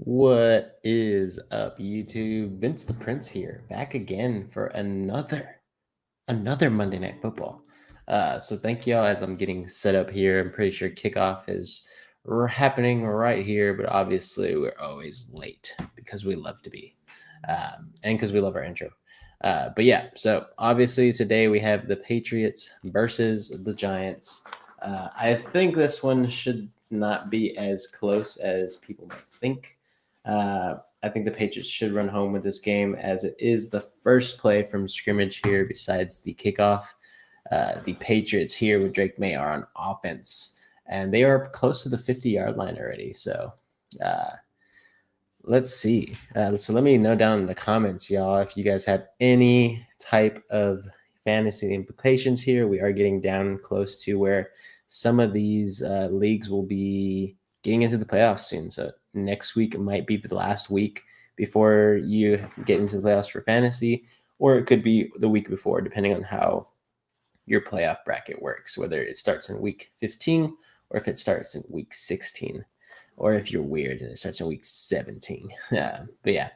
What is up, YouTube? Vince the Prince here, back again for another Monday Night Football. So thank y'all as I'm getting set up here. I'm pretty sure kickoff is happening right here, but obviously we're always late because we love to be, and because we love our intro. But yeah, so obviously today we have the Patriots versus the Giants. I think this one should not be as close as people might think. I think the Patriots should run home with this game as it is the first play from scrimmage here besides the kickoff. The Patriots here with Drake May are on offense, and they are close to the 50-yard line already. So let's see. So let me know down in the comments, y'all, if you guys have any type of fantasy implications here. We are getting down close to where some of these leagues will be getting into the playoffs soon. So next week might be the last week before you get into the playoffs for fantasy, or it could be the week before, depending on how your playoff bracket works, whether it starts in week 15 or if it starts in week 16, or if you're weird and it starts in week 17. But yeah,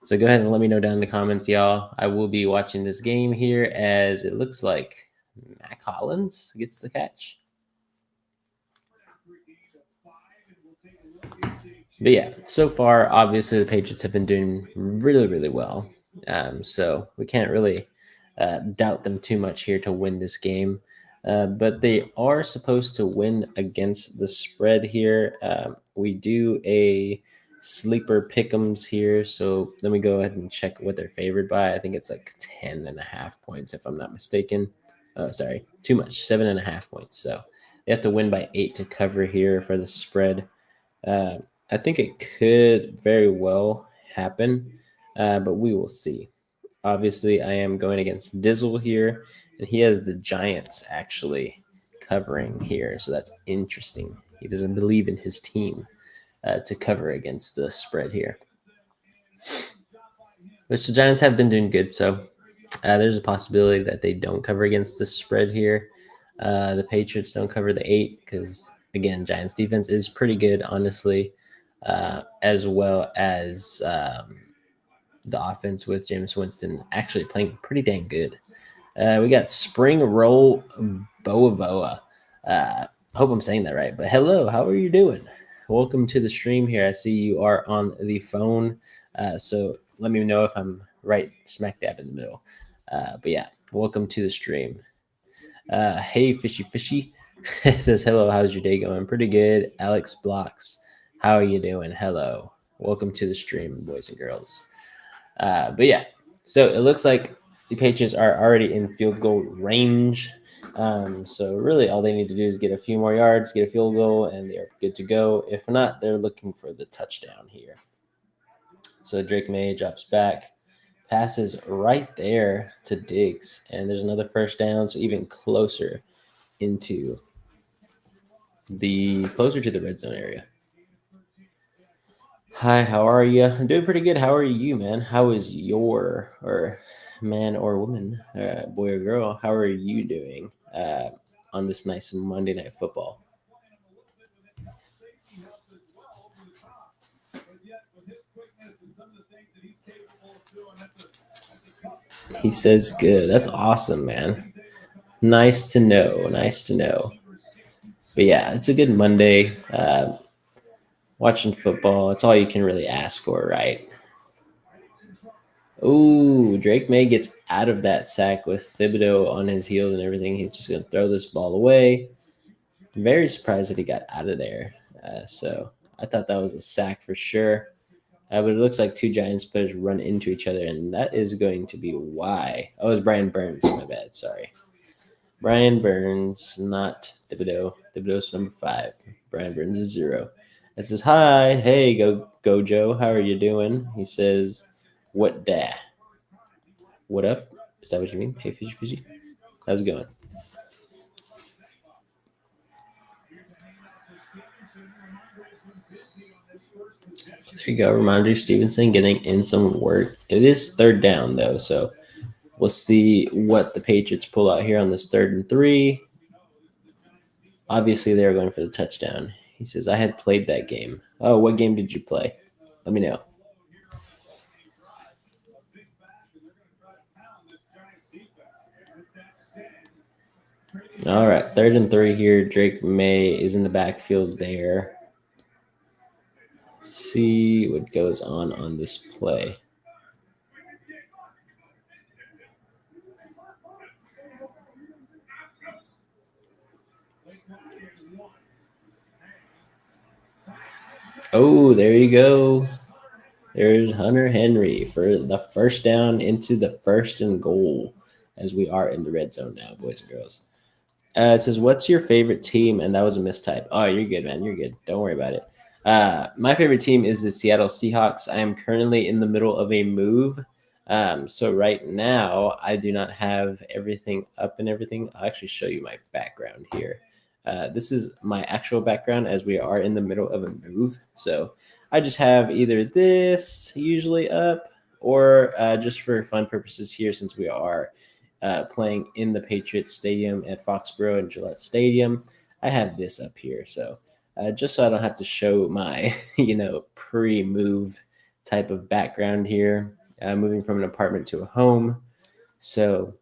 so go ahead and let me know down in the comments, y'all. I will be watching this game here as it looks like Mac Hollins gets the catch. But yeah, so far, obviously, the Patriots have been doing really, really well. So we can't really doubt them too much here to win this game. But they are supposed to win against the spread here. We do a sleeper pick'ems here. So let me go ahead and check what they're favored by. I think it's like 10.5 points, if I'm not mistaken. Sorry, too much, 7.5 points. So they have to win by 8 to cover here for the spread. I think it could very well happen, but we will see. Obviously, I am going against Dizzle here, and he has the Giants actually covering here, so that's interesting. He doesn't believe in his team to cover against the spread here, which the Giants have been doing good, so there's a possibility that they don't cover against the spread here. The Patriots don't cover the 8 because, again, Giants defense is pretty good, honestly, as well as the offense with Jameis Winston actually playing pretty dang good. We got Spring Roll Boavoa. Hope I'm saying that right, but hello, how are you doing? Welcome to the stream here. I see you are on the phone, so let me know if I'm right smack dab in the middle. But yeah, welcome to the stream. Hey, Fishy. It says, hello, how's your day going? Pretty good. Alex Blocks, how are you doing? Hello. Welcome to the stream, boys and girls. But yeah, so it looks like the Patriots are already in field goal range. So really all they need to do is get a few more yards, get a field goal, and they're good to go. If not, they're looking for the touchdown here. So Drake May drops back, passes right there to Diggs, and there's another first down, so even closer to the red zone area. Hi, how are you? I'm doing pretty good. How are you, man? How is your man or woman, boy or girl? How are you doing on this nice Monday Night Football? He says good. That's awesome, man. Nice to know. But yeah, it's a good Monday. Watching football, it's all you can really ask for, right? Ooh, Drake May gets out of that sack with Thibodeau on his heels and everything. He's just going to throw this ball away. I'm very surprised that he got out of there. So I thought that was a sack for sure. But it looks like two Giants players run into each other, and that is going to be why. Oh, it was Brian Burns. My bad. Sorry. Brian Burns, not Thibodeau. Thibodeau's number 5. Brian Burns is 0. It says, hi, hey, go Joe, how are you doing? He says, what da? What up? Is that what you mean? Hey, Fishy. How's it going? There you go. Ramondre Stevenson getting in some work. It is third down, though, so we'll see what the Patriots pull out here on this 3rd and 3. Obviously, they were going for the touchdown. He says, I had played that game. Oh, what game did you play? Let me know. All right, 3rd and 3 here. Drake May is in the backfield there. Let's see what goes on this play. Oh, there you go. There's Hunter Henry for the first down into the 1st and goal, as we are in the red zone now, boys and girls. It says, what's your favorite team? And that was a mistype. Oh, you're good, man. You're good. Don't worry about it. My favorite team is the Seattle Seahawks. I am currently in the middle of a move. So right now, I do not have everything up and everything. I'll actually show you my background here. This is my actual background as we are in the middle of a move. So I just have either this usually up or just for fun purposes here, since we are playing in the Patriots Stadium at Foxborough and Gillette Stadium, I have this up here. So just so I don't have to show my, pre-move type of background here, moving from an apartment to a home. So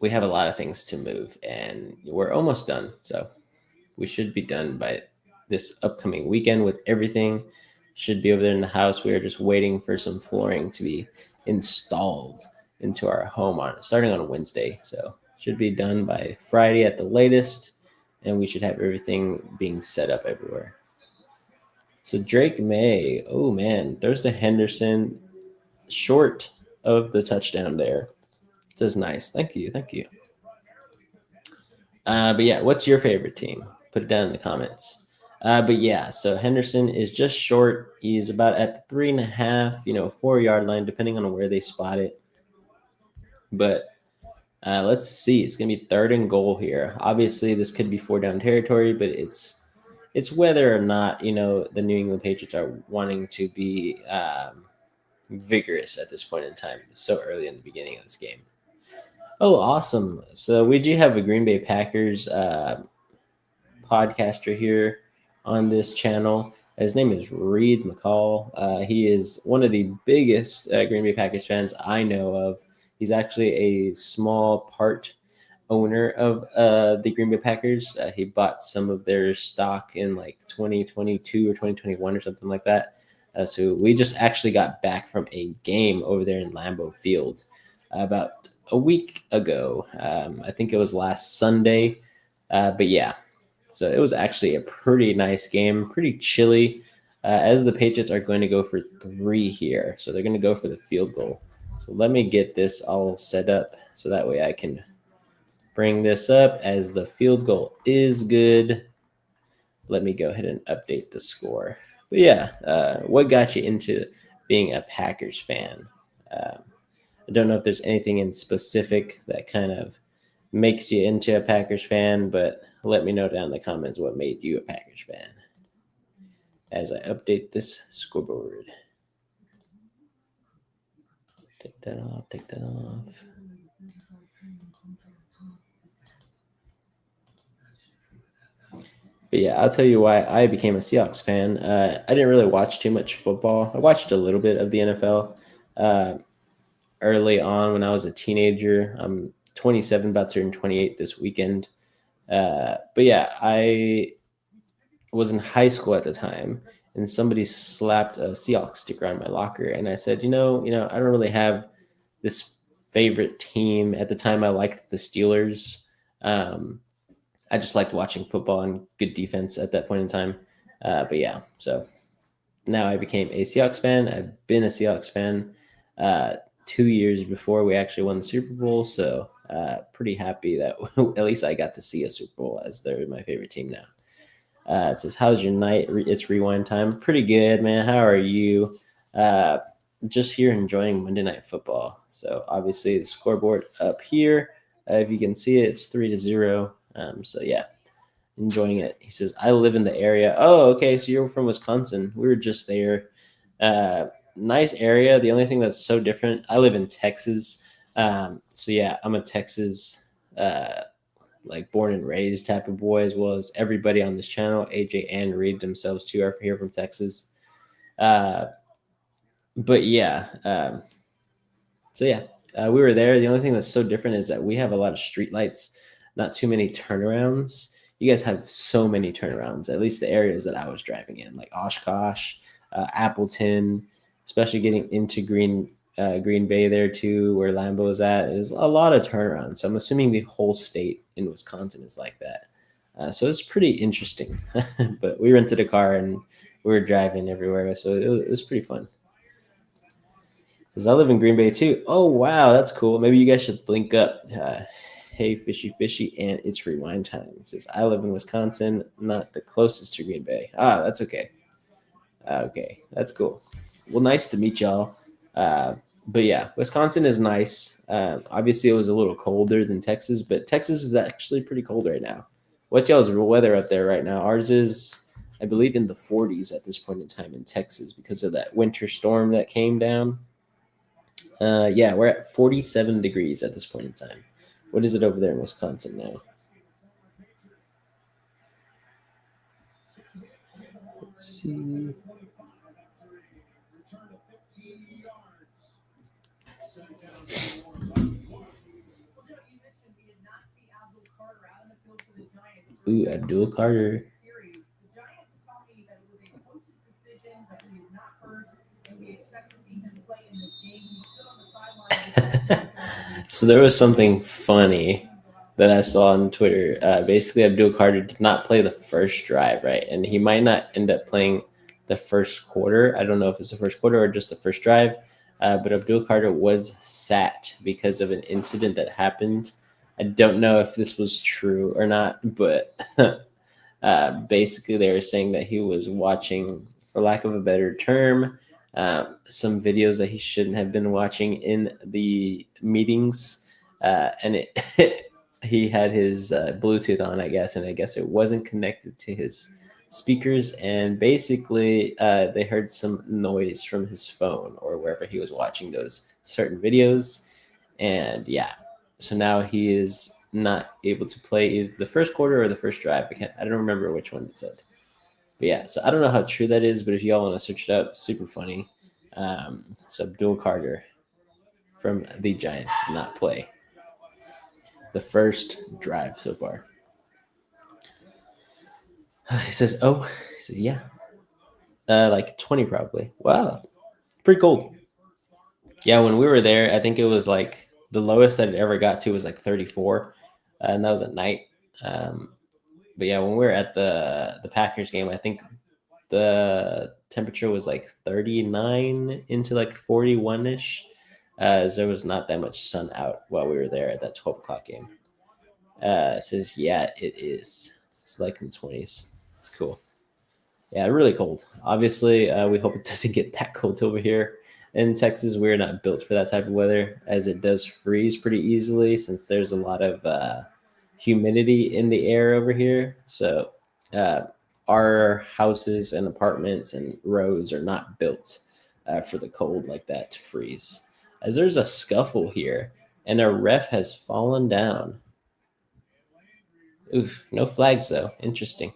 we have a lot of things to move, and we're almost done. So we should be done by this upcoming weekend with everything. Should be over there in the house. We are just waiting for some flooring to be installed into our home starting on Wednesday. So should be done by Friday at the latest, and we should have everything being set up everywhere. So Drake May, oh man, there's the Henderson short of the touchdown there. It says nice. Thank you. But yeah, what's your favorite team? Put it down in the comments. But yeah, so Henderson is just short. He's about at the 3.5, 4-yard line, depending on where they spot it. But let's see. It's going to be 3rd and goal here. Obviously, this could be 4-down territory, but it's whether or not, the New England Patriots are wanting to be vigorous at this point in time, so early in the beginning of this game. Oh, awesome. So we do have a Green Bay Packers podcaster here on this channel. His name is Reed McCall. He is one of the biggest Green Bay Packers fans I know of. He's actually a small part owner of the Green Bay Packers. He bought some of their stock in like 2022 or 2021 or something like that. So we just actually got back from a game over there in Lambeau Field about a week ago. I think it was last Sunday. But yeah, so it was actually a pretty nice game, pretty chilly, as the Patriots are going to go for 3 here. So they're going to go for the field goal. So let me get this all set up so that way I can bring this up as the field goal is good. Let me go ahead and update the score. But yeah, what got you into being a Packers fan? I don't know if there's anything in specific that kind of makes you into a Packers fan, but let me know down in the comments what made you a Packers fan as I update this scoreboard. Take that off. But yeah, I'll tell you why I became a Seahawks fan. I didn't really watch too much football. I watched a little bit of the NFL early on when I was a teenager. I'm 27, about to turn 28 this weekend. But yeah, I was in high school at the time, and somebody slapped a Seahawks sticker on my locker, and I said, I don't really have this favorite team. At the time, I liked the Steelers. I just liked watching football and good defense at that point in time. But yeah, so now I became a Seahawks fan. I've been a Seahawks fan 2 years before we actually won the Super Bowl. So Pretty happy that at least I got to see a Super Bowl, as they're my favorite team now. It says, "How's your night? It's rewind time. Pretty good, man. How are you? Uh, just here enjoying Monday Night Football. So obviously the scoreboard up here. If you can see it, it's 3-0. So yeah, enjoying it." He says, "I live in the area." Oh, okay. So you're from Wisconsin. We were just there. Uh, Nice area. The only thing that's so different, I live in Texas. So yeah, I'm a Texas, like born and raised type of boy, as well as everybody on this channel. AJ and Reed themselves too are here from Texas. Uh, but yeah, so yeah, we were there. The only thing that's so different is that we have a lot of street lights, not too many turnarounds. You guys have so many turnarounds, at least the areas that I was driving in, like Oshkosh, Appleton, especially getting into Green Bay there too, where Lambeau is at, is a lot of turnarounds. So I'm assuming the whole state in Wisconsin is like that. So it's pretty interesting. But we rented a car and we were driving everywhere, so it was pretty fun. Says, "I live in Green Bay too." Oh wow, that's cool. Maybe you guys should link up. Hey, fishy, and it's rewind time. It says, "I live in Wisconsin, not the closest to Green Bay." Ah, that's okay. Okay, that's cool. Well, nice to meet y'all. But yeah, Wisconsin is nice. Obviously, it was a little colder than Texas, but Texas is actually pretty cold right now. What's y'all's weather up there right now? Ours is, I believe, in the 40s at this point in time in Texas because of that winter storm that came down. Yeah, we're at 47 degrees at this point in time. What is it over there in Wisconsin now? Let's see. Ooh, Abdul Carter. So there was something funny that I saw on Twitter. Basically, Abdul Carter did not play the first drive, right? And he might not end up playing the first quarter. I don't know if it's the first quarter or just the first drive. But Abdul Carter was sat because of an incident that happened. I don't know if this was true or not, but basically they were saying that he was watching, for lack of a better term, some videos that he shouldn't have been watching in the meetings, and he had his Bluetooth on, I guess, and I guess it wasn't connected to his speakers, and basically they heard some noise from his phone or wherever he was watching those certain videos, and yeah, so now he is not able to play either the first quarter or the first drive. I don't remember which one it said. But yeah, so I don't know how true that is, but if y'all want to search it up, super funny. So Abdul Carter from the Giants did not play the first drive so far. He says, "Oh," he says, "Yeah, like 20 probably." Wow, pretty cold. Yeah, when we were there, I think it was like the lowest that it ever got to was like 34, and that was at night. Um, but yeah, when we were at the Packers game, I think the temperature was like 39 into like 41 ish, as there was not that much sun out while we were there at that 12 o'clock game. It says, "Yeah, it is. It's like in the 20s. It's cool." Yeah, really cold. Obviously, we hope it doesn't get that cold over here in Texas. We're not built for that type of weather, as it does freeze pretty easily since there's a lot of humidity in the air over here. So, uh, our houses and apartments and roads are not built for the cold like that to freeze. As there's a scuffle here, and a ref has fallen down. Oof, no flags though. Interesting.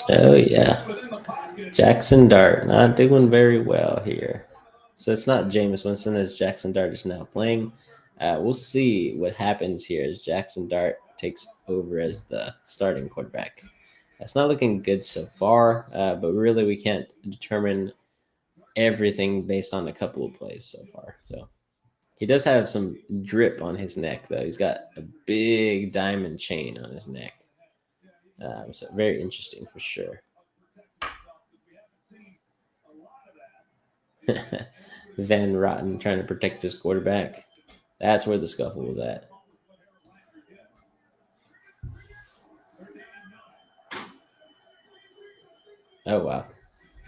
Oh yeah, Jackson Dart not doing very well here. So it's not Jameis Winston, as Jackson Dart is now playing. We'll see what happens here as Jackson Dart takes over as the starting quarterback. That's not looking good so far, but really we can't determine everything based on a couple of plays so far. So he does have some drip on his neck, though. He's got a big diamond chain on his neck. So very interesting for sure. Van Rotten trying to protect his quarterback. That's where the scuffle was at. Oh wow.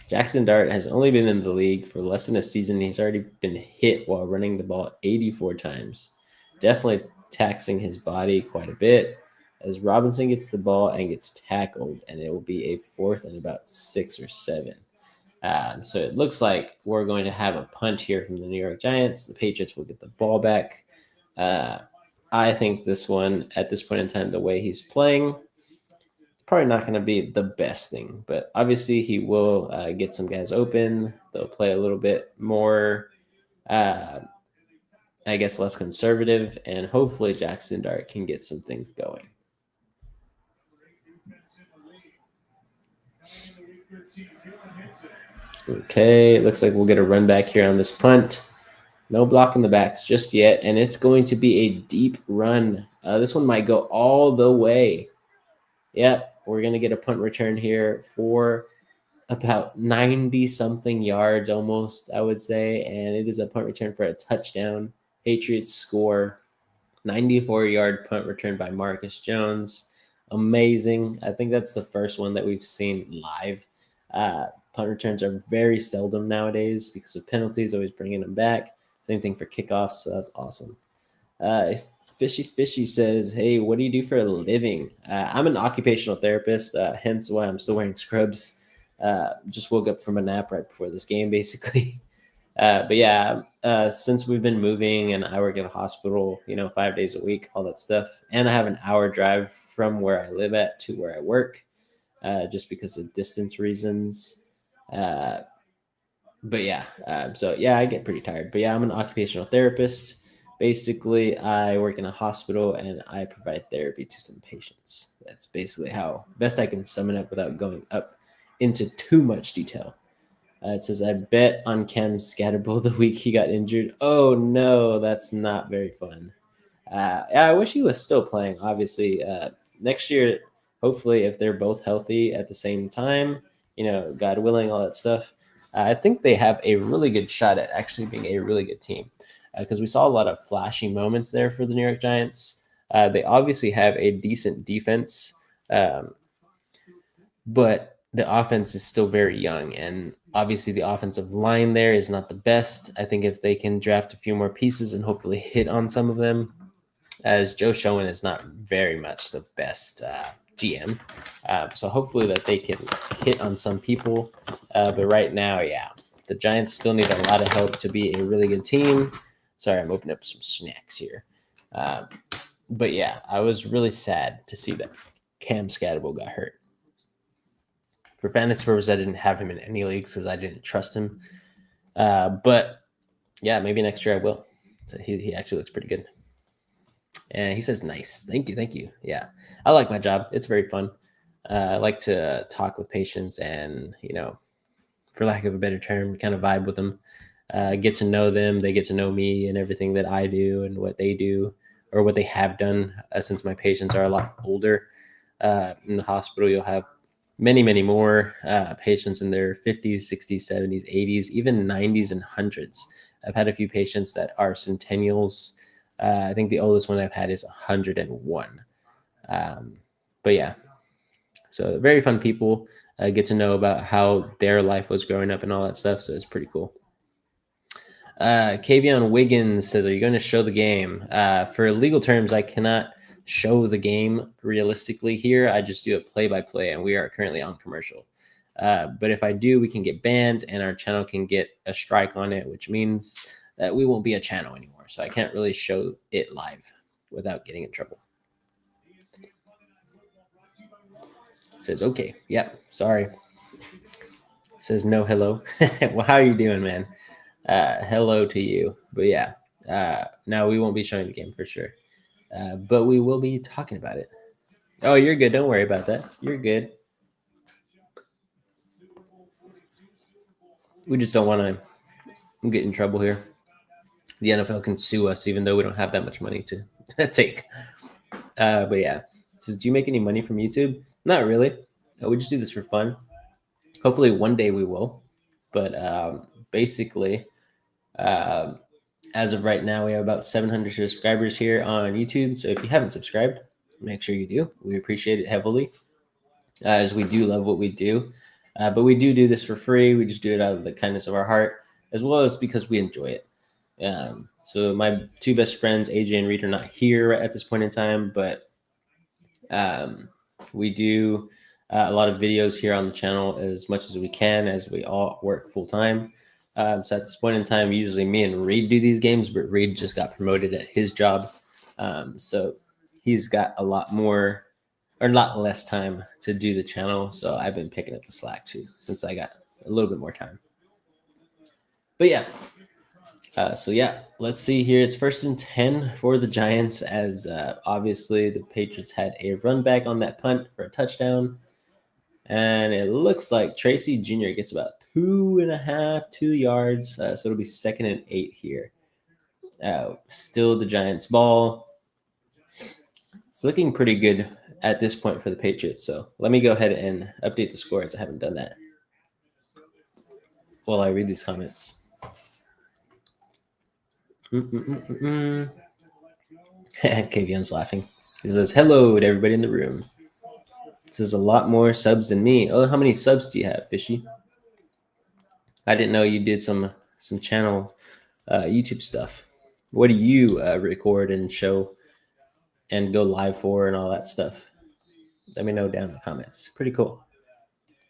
Jackson Dart has only been in the league for less than a season. He's already been hit while running the ball 84 times. Definitely taxing his body quite a bit as Robinson gets the ball and gets tackled, and it will be a fourth and about 6 or 7. So it looks like we're going to have a punt here from the New York Giants. The Patriots will get the ball back. Uh, I think this one, at this point in time, the way he's playing, probably not going to be the best thing, but obviously he will get some guys open. They'll play a little bit more, uh, I guess, less conservative, and hopefully Jackson Dart can get some things going. Okay, looks like we'll get a run back here on this punt. No block in the backs just yet, and it's going to be a deep run. This one might go all the way. Yep, we're going to get a punt return here for about 90 something yards almost, I would say. And it is a punt return for a touchdown. Patriots score 94-yard punt return by Marcus Jones. Amazing. I think that's the first one that we've seen live. Punt returns are very seldom nowadays because of penalties, always bringing them back. Same thing for kickoffs. So that's awesome. Fishy says, "Hey, what do you do for a living?" I'm an occupational therapist, hence why I'm still wearing scrubs. Just woke up from a nap right before this game, basically. But yeah, since we've been moving and I work at a hospital, 5 days a week, all that stuff, and I have an hour drive from where I live at to where I work, just because of distance reasons. Uh, but yeah, so yeah, I get pretty tired. But yeah, I'm an occupational therapist. Basically, I work in a hospital and I provide therapy to some patients. That's basically how best I can sum it up without going up into too much detail. It says, I bet on Cam Scatterbull the week he got injured. Oh no, that's not very fun. Yeah, I wish he was still playing. Obviously, next year, hopefully, if they're both healthy at the same time, God willing, all that stuff, I think they have a really good shot at actually being a really good team. Because we saw a lot of flashy moments there for the New York Giants. They obviously have a decent defense, but the offense is still very young, and obviously the offensive line there is not the best. I think if they can draft a few more pieces and hopefully hit on some of them, as Joe Schoen is not very much the best GM. So hopefully that they can hit on some people. But right now, yeah, the Giants still need a lot of help to be a really good team. Sorry, I'm opening up some snacks here. But yeah, I was really sad to see that Cam Scatterbull got hurt. For fantasy purposes, I didn't have him in any leagues because I didn't trust him. But yeah, maybe next year I will. So he actually looks pretty good. And he says, nice. Thank you. Thank you. Yeah. I like my job. It's very fun. I like to talk with patients and, for lack of a better term, kind of vibe with them, get to know them. They get to know me and everything that I do and what they do or what they have done since my patients are a lot older. In the hospital, you'll have many, many more patients in their 50s, 60s, 70s, 80s, even 90s and 100s. I've had a few patients that are centennials. I think the oldest one I've had is 101. But yeah, so very fun people. Get to know about how their life was growing up and all that stuff. So it's pretty cool. Kavion Wiggins says, are you going to show the game? For legal terms, I cannot show the game realistically here. I just do a play-by-play, and we are currently on commercial. But if I do, we can get banned, and our channel can get a strike on it, which means that we won't be a channel anymore. So I can't really show it live without getting in trouble. Says, okay, yep, sorry. Says no hello. Well, how are you doing, man? Hello to you. But yeah, no, we won't be showing the game for sure. But we will be talking about it. Oh, you're good. Don't worry about that. You're good. We just don't want to get in trouble here. The NFL can sue us, even though we don't have that much money to take. But yeah, so do you make any money from YouTube? Not really. We just do this for fun. Hopefully, one day we will. But basically, um, as of right now, we have about 700 subscribers here on YouTube. So if you haven't subscribed, make sure you do. We appreciate it heavily, as we do love what we do. But we do this for free. We just do it out of the kindness of our heart, as well as because we enjoy it. So my two best friends, AJ and Reed, are not here at this point in time, but um, we do a lot of videos here on the channel as much as we can, as we all work full time. So at this point in time, usually me and Reed do these games, but Reed just got promoted at his job. So he's got a lot more or a lot less time to do the channel. So I've been picking up the slack too, since I got a little bit more time. But yeah, so yeah, let's see here. It's 1st and 10 for the Giants, as obviously the Patriots had a run back on that punt for a touchdown. And it looks like Tracy Jr. gets about 2.5 yards. So it'll be 2nd and 8 here. Still the Giants' ball. It's looking pretty good at this point for the Patriots. So let me go ahead and update the scores. I haven't done that while I read these comments. Kavion's laughing. He says, hello to everybody in the room. This is a lot more subs than me. Oh, how many subs do you have, Fishy? I didn't know you did some channel YouTube stuff. What do you record and show and go live for and all that stuff? Let me know down in the comments. Pretty cool.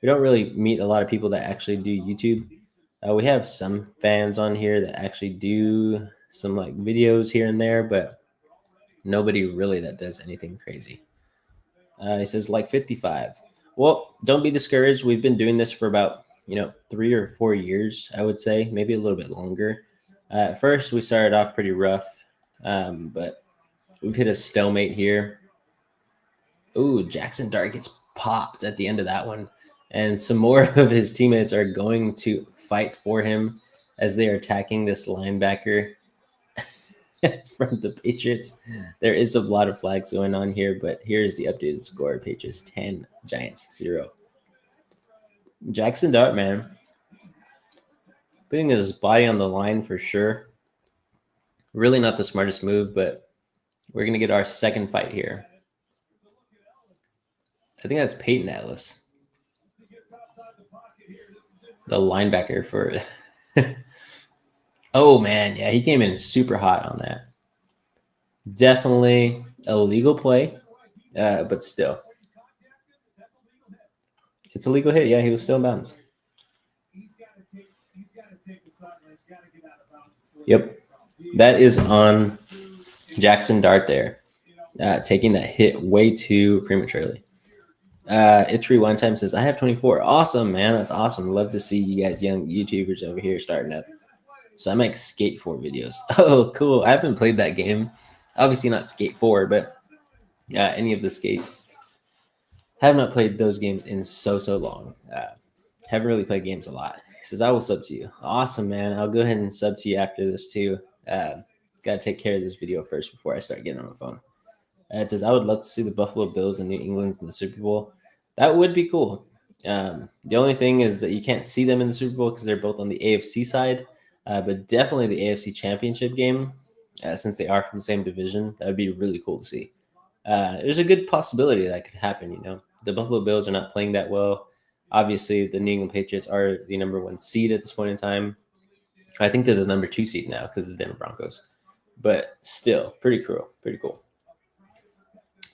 We don't really meet a lot of people that actually do YouTube. We have some fans on here that actually do some like videos here and there, but nobody really that does anything crazy. He says like 55. Well, don't be discouraged. We've been doing this for about 3 or 4 years, I would say, maybe a little bit longer. At first, we started off pretty rough, but we've hit a stalemate here. Ooh, Jackson Dart gets popped at the end of that one, and some more of his teammates are going to fight for him as they are attacking this linebacker from the Patriots. There is a lot of flags going on here, but here's the updated score. Patriots 10, Giants 0. Jackson Dart, man, putting his body on the line for sure. Really not the smartest move, but we're going to get our second fight here. I think that's Peyton Atlas, the linebacker for... Oh, man. Yeah, he came in super hot on that. Definitely a legal play, but still. It's a legal hit. Yeah, he was still in bounds. Yep. That is on Jackson Dart there, taking that hit way too prematurely. It's Rewind Time says, I have 24. Awesome, man. That's awesome. Love to see you guys young YouTubers over here starting up. So I make Skate 4 videos. Oh, cool. I haven't played that game. Obviously not Skate 4, but any of the skates. Have not played those games in so long. Haven't really played games a lot. He says, I will sub to you. Awesome, man. I'll go ahead and sub to you after this too. Got to take care of this video first before I start getting on the phone. It says, I would love to see the Buffalo Bills and New England in the Super Bowl. That would be cool. The only thing is that you can't see them in the Super Bowl because they're both on the AFC side, but definitely the AFC Championship game, since they are from the same division, that would be really cool to see. There's a good possibility that could happen. The Buffalo Bills are not playing that well. Obviously, the New England Patriots are the number 1 seed at this point in time. I think they're the number 2 seed now because of the Denver Broncos. But still, pretty cool. Pretty cool.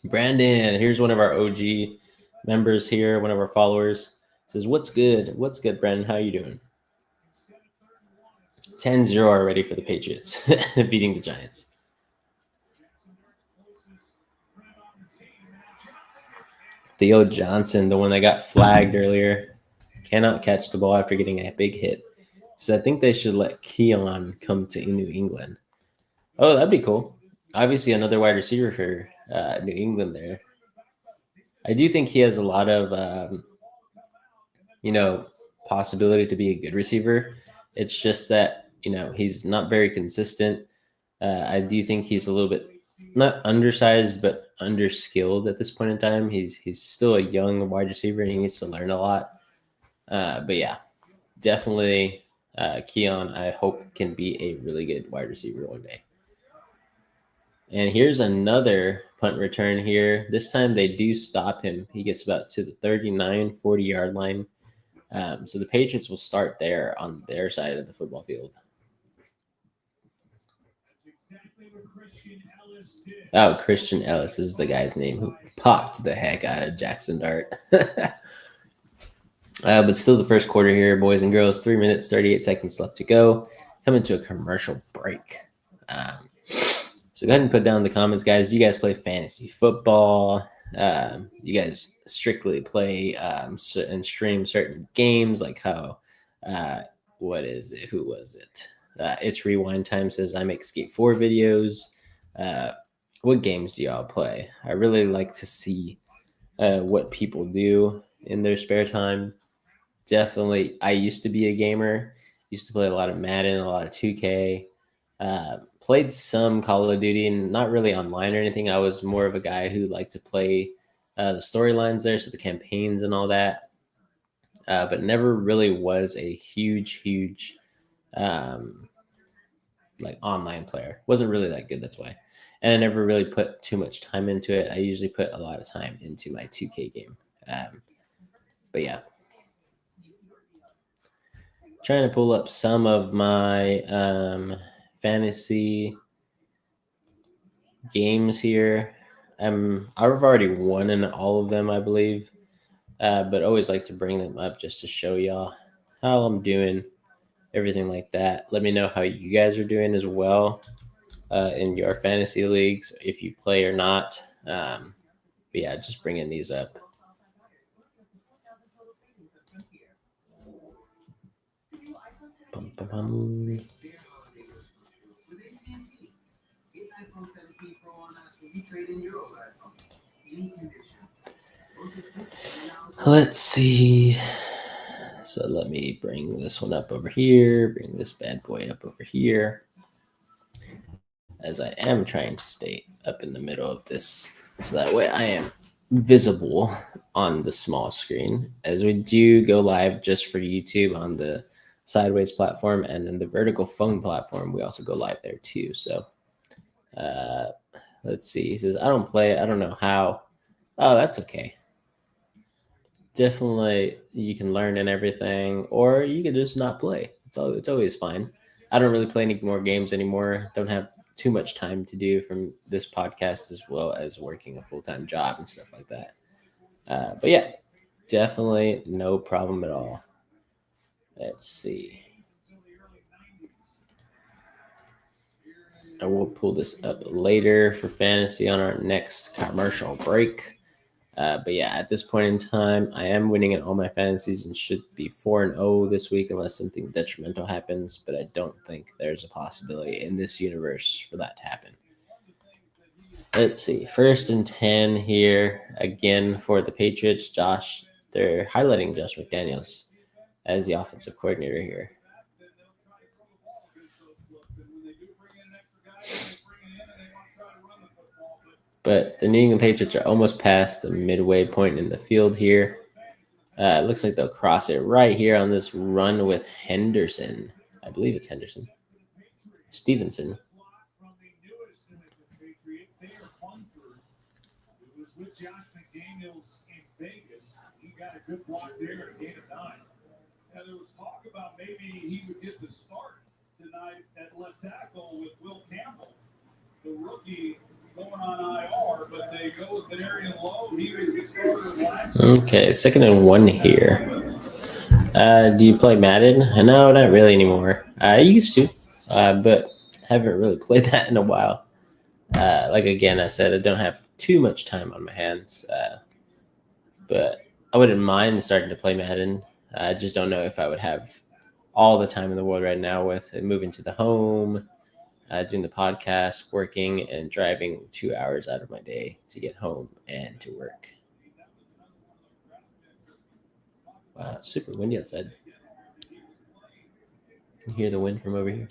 Brandon, here's one of our OG members here, one of our followers. Says, what's good? What's good, Brandon? How you doing? 10-0 already for the Patriots, beating the Giants. Theo Johnson, the one that got flagged earlier, cannot catch the ball after getting a big hit. So I think they should let Keon come to New England. Oh, that'd be cool. Obviously, another wide receiver for New England there. I do think he has a lot of, possibility to be a good receiver. It's just that, he's not very consistent. I do think he's a little bit not undersized, but underskilled at this point in time. He's still a young wide receiver and he needs to learn a lot. But yeah, definitely Keon, I hope, can be a really good wide receiver one day. And here's another punt return here. This time they do stop him. He gets about to the 39, 40-yard line. So the Patriots will start there on their side of the football field. Oh, Christian Ellis is the guy's name who popped the heck out of Jackson Dart. But still the first quarter here, boys and girls. 3 minutes, 38 seconds left to go. Coming to a commercial break. So go ahead and put down in the comments, guys. Do you guys play fantasy football? You guys strictly play and stream certain games like how, what is it? Who was it? It's Rewind Time says I make Skate 4 videos. What games do y'all play? I really like to see what people do in their spare time. Definitely, I used to be a gamer. Used to play a lot of Madden, a lot of 2K. Played some Call of Duty, and not really online or anything. I was more of a guy who liked to play the storylines there, so the campaigns and all that. But never really was a huge like online player. Wasn't really that good. That's why. And I never really put too much time into it. I usually put a lot of time into my 2K game. But yeah, trying to pull up some of my fantasy games here. I've already won in all of them, I believe, but always like to bring them up just to show y'all how I'm doing, everything like that. Let me know how you guys are doing as well in your fantasy leagues, if you play or not. But yeah, just bringing these up. Bum, bum, bum. Let's see. So let me bring this one up over here, bring this bad boy up over here, as I am trying to stay up in the middle of this, so that way I am visible on the small screen, as we do go live just for YouTube on the Sideways platform, and then the vertical phone platform, we also go live there too. So let's see. He says, I don't play. I don't know how. Oh, that's okay. Definitely, you can learn and everything, or you could just not play. It's always fine. I don't really play any more games anymore. Don't have too much time to do from this podcast, as well as working a full-time job and stuff like that. But yeah, definitely no problem at all. Let's see. I will pull this up later for fantasy on our next commercial break. But yeah, at this point in time, I am winning in all my fantasies and should be 4-0 this week unless something detrimental happens. But I don't think there's a possibility in this universe for that to happen. Let's see. 1st and 10 here again for the Patriots. They're highlighting Josh McDaniels as the offensive coordinator here. But the New England Patriots are almost past the midway point in the field here. It looks like they'll cross it right here on this run with Henderson. I believe it's Henderson. Stevenson. Now, there was talk about maybe he would get the start tonight at left tackle with Will Campbell, the rookie, going on IR, but they go with Venarian Lowe. He was the starter last year. Okay, 2nd and 1 here. Do you play Madden? No, not really anymore. I used to, but haven't really played that in a while. Like again, I said, I don't have too much time on my hands, but I wouldn't mind starting to play Madden. I just don't know if I would have all the time in the world right now with moving to the home, doing the podcast, working, and driving 2 hours out of my day to get home and to work. Wow, it's super windy outside. You can hear the wind from over here.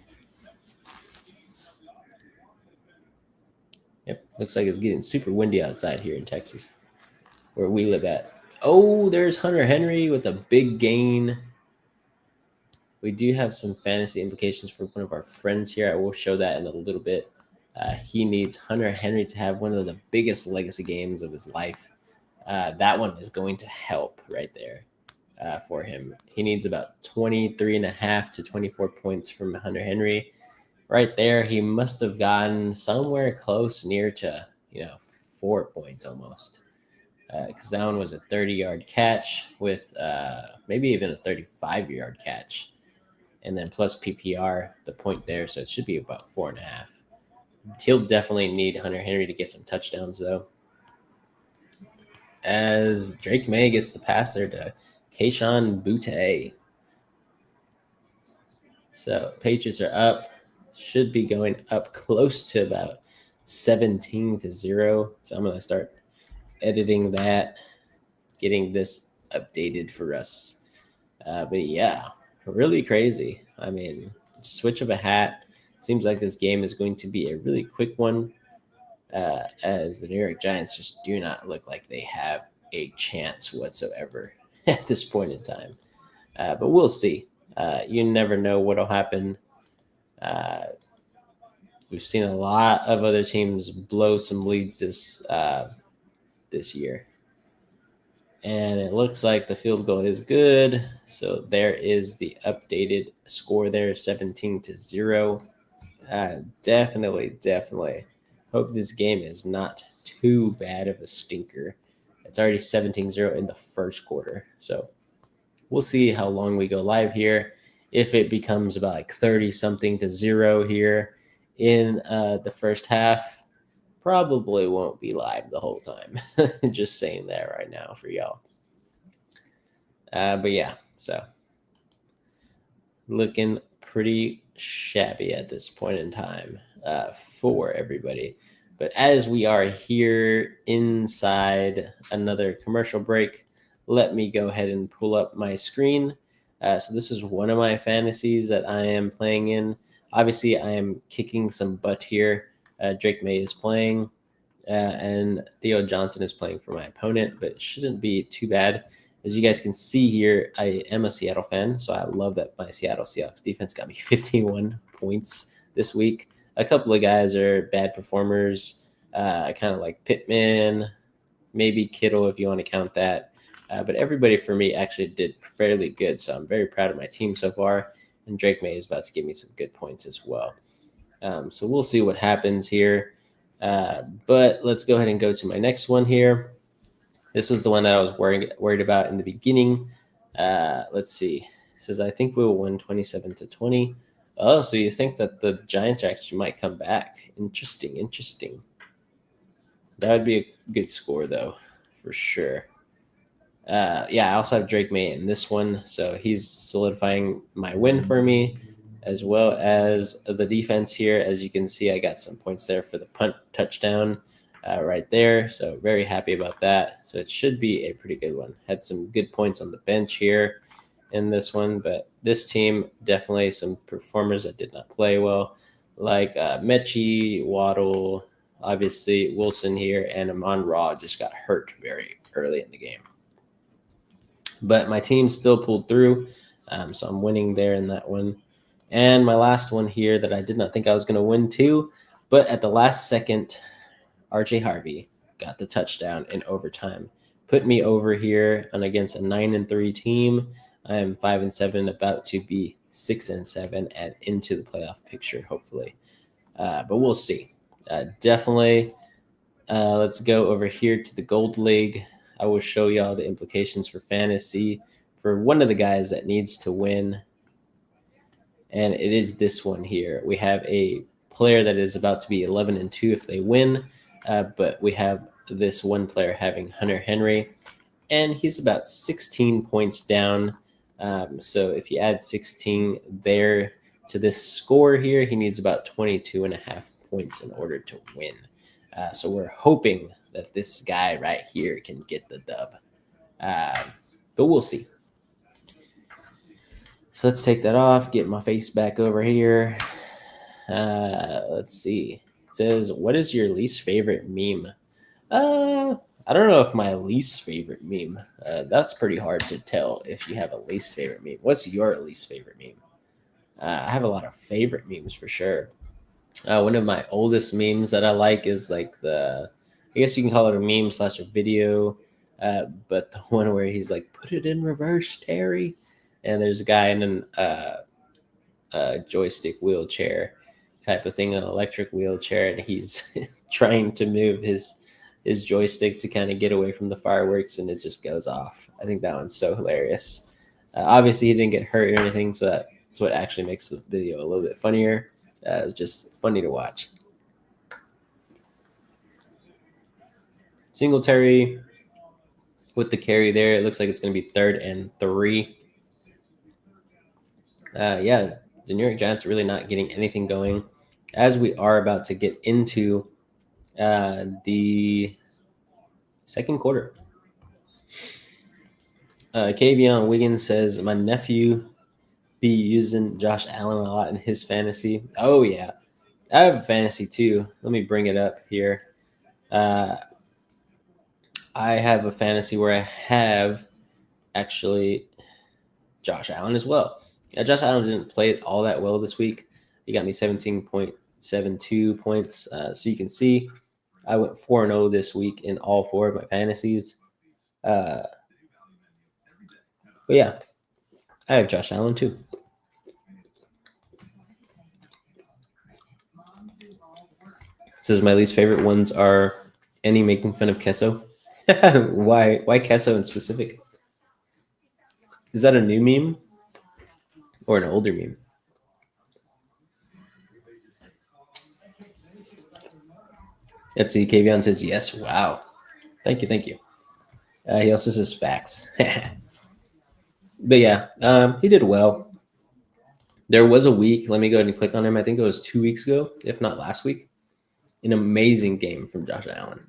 Yep, looks like it's getting super windy outside here in Texas, where we live at. Oh, there's Hunter Henry with a big gain. We do have some fantasy implications for one of our friends here. I will show that in a little bit. He needs Hunter Henry to have one of the biggest legacy games of his life. That one is going to help right there for him. He needs about 23.5 to 24 points from Hunter Henry. Right there, he must have gotten somewhere close near to, 4 points almost. Because that one was a 30-yard catch with maybe even a 35-yard catch. And then plus PPR, the point there. So it should be about 4.5. He'll definitely need Hunter Henry to get some touchdowns, though. As Drake May gets the pass there to Kayshon Boutte. So Patriots are up. Should be going up close to about 17-0. So I'm going to start editing that, getting this updated for us. But yeah, really crazy. I mean, switch of a hat. Seems like this game is going to be a really quick one, as the New York Giants just do not look like they have a chance whatsoever at this point in time. But we'll see. You never know what'll happen. We've seen a lot of other teams blow some leads this year. And it looks like the field goal is good. So there is the updated score there, 17-0. Definitely hope this game is not too bad of a stinker. It's already 17-0 in the first quarter. So we'll see how long we go live here. If it becomes about like 30-something-0 here in the first half, probably won't be live the whole time. Just saying that right now for y'all. But yeah, so looking pretty shabby at this point in time for everybody. But as we are here inside another commercial break, let me go ahead and pull up my screen. So this is one of my fantasies that I am playing in. Obviously, I am kicking some butt here. Drake May is playing, and Theo Johnson is playing for my opponent, but it shouldn't be too bad. As you guys can see here, I am a Seattle fan, so I love that my Seattle Seahawks defense got me 51 points this week. A couple of guys are bad performers, kind of like Pittman, maybe Kittle if you want to count that. But everybody for me actually did fairly good, so I'm very proud of my team so far. And Drake May is about to give me some good points as well. So we'll see what happens here. But let's go ahead and go to my next one here. This was the one that I was worried about in the beginning. Let's see. It says, I think we will win 27-20. Oh, so you think that the Giants actually might come back. Interesting. That would be a good score, though, for sure. I also have Drake May in this one, so he's solidifying my win for me, as well as the defense here. As you can see, I got some points there for the punt touchdown right there, so very happy about that. So it should be a pretty good one. Had some good points on the bench here in this one, but this team, definitely some performers that did not play well, like Mechie, Waddle, obviously Wilson here, and Amon-Ra just got hurt very early in the game. But my team still pulled through, so I'm winning there in that one. And my last one here that I did not think I was going to win too, but at the last second, RJ Harvey got the touchdown in overtime. Put me over here and against a 9-3 team. I am 5-7, about to be 6-7 and into the playoff picture, hopefully. But we'll see. Definitely. Let's go over here to the Gold League. I will show you all the implications for fantasy for one of the guys that needs to win. And it is this one here. We have a player that is about to be 11-2 if they win. But we have this one player having Hunter Henry, and he's about 16 points down. So if you add 16 there to this score here, he needs about 22.5 points in order to win. So we're hoping that this guy right here can get the dub. But we'll see. So let's take that off, get my face back over here. Let's see. It says, what is your least favorite meme? I don't know if my least favorite meme. That's pretty hard to tell if you have a least favorite meme. What's your least favorite meme? I have a lot of favorite memes for sure. One of my oldest memes that I like is like I guess you can call it a meme slash a video, but the one where he's like, put it in reverse, Terry. And there's a guy in a joystick wheelchair type of thing, an electric wheelchair, and he's trying to move his joystick to kind of get away from the fireworks, and it just goes off. I think that one's so hilarious. Obviously, he didn't get hurt or anything, so that's what actually makes the video a little bit funnier. It was just funny to watch. Singletary with the carry there. It looks like it's going to be 3rd and 3. Yeah, the New York Giants are really not getting anything going as we are about to get into the second quarter. Kavion Wiggins says, my nephew be using Josh Allen a lot in his fantasy. Oh, yeah. I have a fantasy too. Let me bring it up here. I have a fantasy where I have actually Josh Allen as well. Josh Allen didn't play all that well this week. He got me 17.72 points. So you can see I went 4-0 this week in all 4 of my fantasies. But yeah, I have Josh Allen too. It says my least favorite ones are any making fun of Kesso. Why Kesso in specific? Is that a new meme or an older meme? Let's see. Kavion says yes. Wow. Thank you. He also says facts. But yeah, he did well. There was a week. Let me go ahead and click on him. I think it was 2 weeks ago, if not last week. An amazing game from Josh Allen.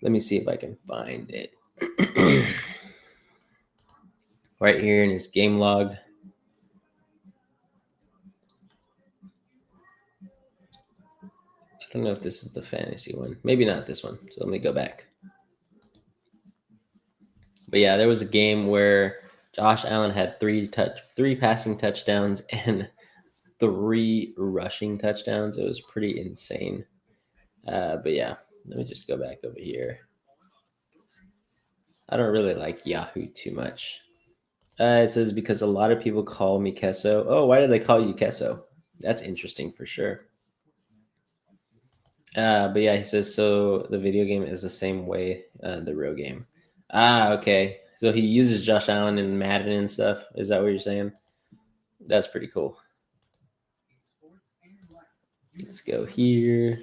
Let me see if I can find it. Right here in his game log. I don't know if this is the fantasy one. Maybe not this one. So let me go back. But yeah, there was a game where Josh Allen had 3 passing touchdowns and 3 rushing touchdowns. It was pretty insane. But yeah, let me just go back over here. I don't really like Yahoo too much. It says because a lot of people call me Kesso. Oh, why do they call you Kesso? That's interesting for sure. But yeah, he says so the video game is the same way the real game. Okay. So he uses Josh Allen in Madden and stuff. Is that what you're saying? That's pretty cool. Let's go here.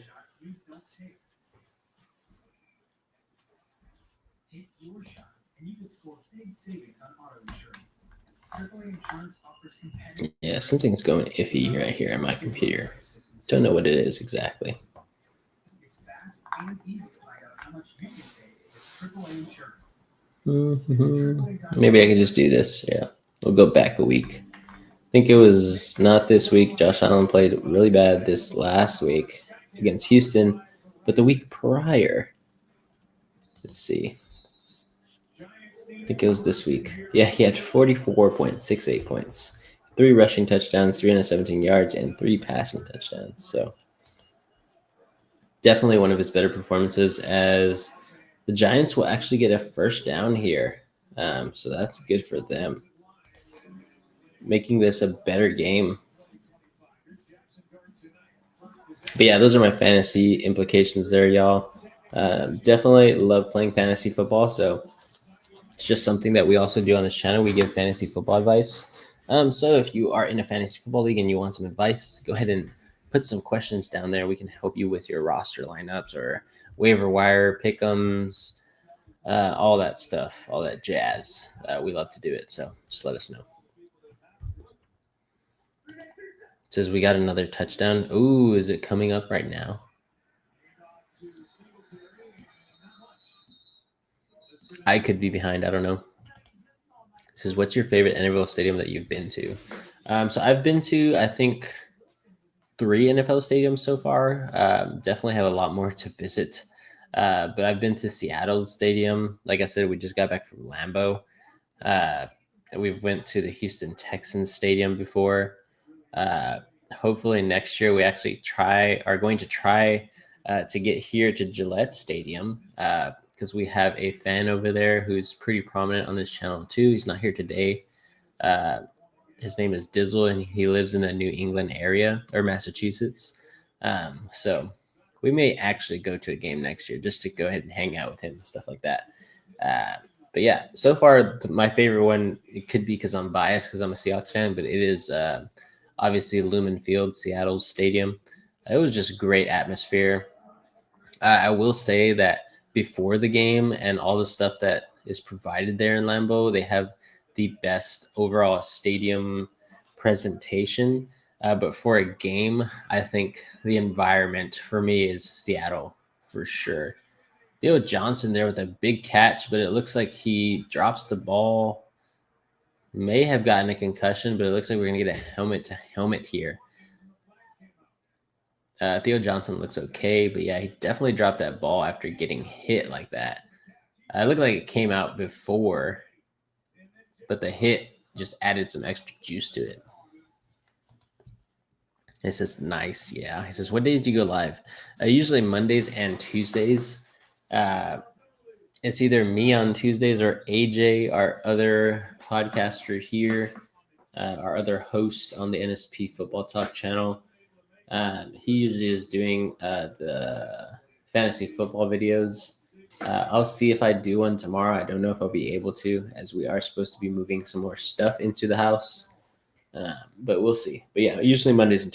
Yeah, something's going iffy right here on my computer. Don't know what it is exactly. Maybe I can just do this. Yeah, we'll go back a week. I think it was not this week. Josh Allen played really bad this last week against Houston, but the week prior, let's see. I think it was this week. Yeah, he had 44.68 points, 3 rushing touchdowns, 317 yards, and 3 passing touchdowns. So definitely one of his better performances, as the Giants will actually get a first down here. So that's good for them, making this a better game. But yeah, those are my fantasy implications there, y'all. Definitely love playing fantasy football. So it's just something that we also do on this channel. We give fantasy football advice. So if you are in a fantasy football league and you want some advice, go ahead and put some questions down there. We can help you with your roster lineups or waiver wire pick'ems, all that stuff, all that jazz. We love to do it. So just let us know. It says we got another touchdown. Ooh, is it coming up right now? I could be behind. I don't know. It says, what's your favorite NFL stadium that you've been to? So I've been to, I think, 3 NFL stadiums so far. Definitely have a lot more to visit. But I've been to Seattle Stadium. Like I said, we just got back from Lambeau. We've went to the Houston Texans Stadium before. Hopefully next year we actually are going to try to get here to Gillette Stadium because we have a fan over there who's pretty prominent on this channel too. He's not here today. His name is Dizzle, and he lives in the New England area or Massachusetts. So we may actually go to a game next year just to go ahead and hang out with him and stuff like that. But yeah, so far my favorite one, it could be because I'm biased because I'm a Seahawks fan, but it is obviously Lumen Field, Seattle's stadium. It was just great atmosphere. I will say that before the game and all the stuff that is provided there in Lambeau, they have the best overall stadium presentation. But for a game, I think the environment for me is Seattle for sure. Theo Johnson there with a big catch, but it looks like he drops the ball. May have gotten a concussion, but it looks like we're going to get a helmet to helmet here. Theo Johnson looks okay, but yeah, he definitely dropped that ball after getting hit like that. It looked like it came out before, but the hit just added some extra juice to it. It says nice, yeah. He says, what days do you go live? Usually Mondays and Tuesdays. It's either me on Tuesdays or AJ, our other podcaster here, our other host on the NSP Football Talk channel. He usually is doing the fantasy football videos. I'll see if I do one tomorrow. I don't know if I'll be able to, as we are supposed to be moving some more stuff into the house. But we'll see. But yeah, usually Mondays and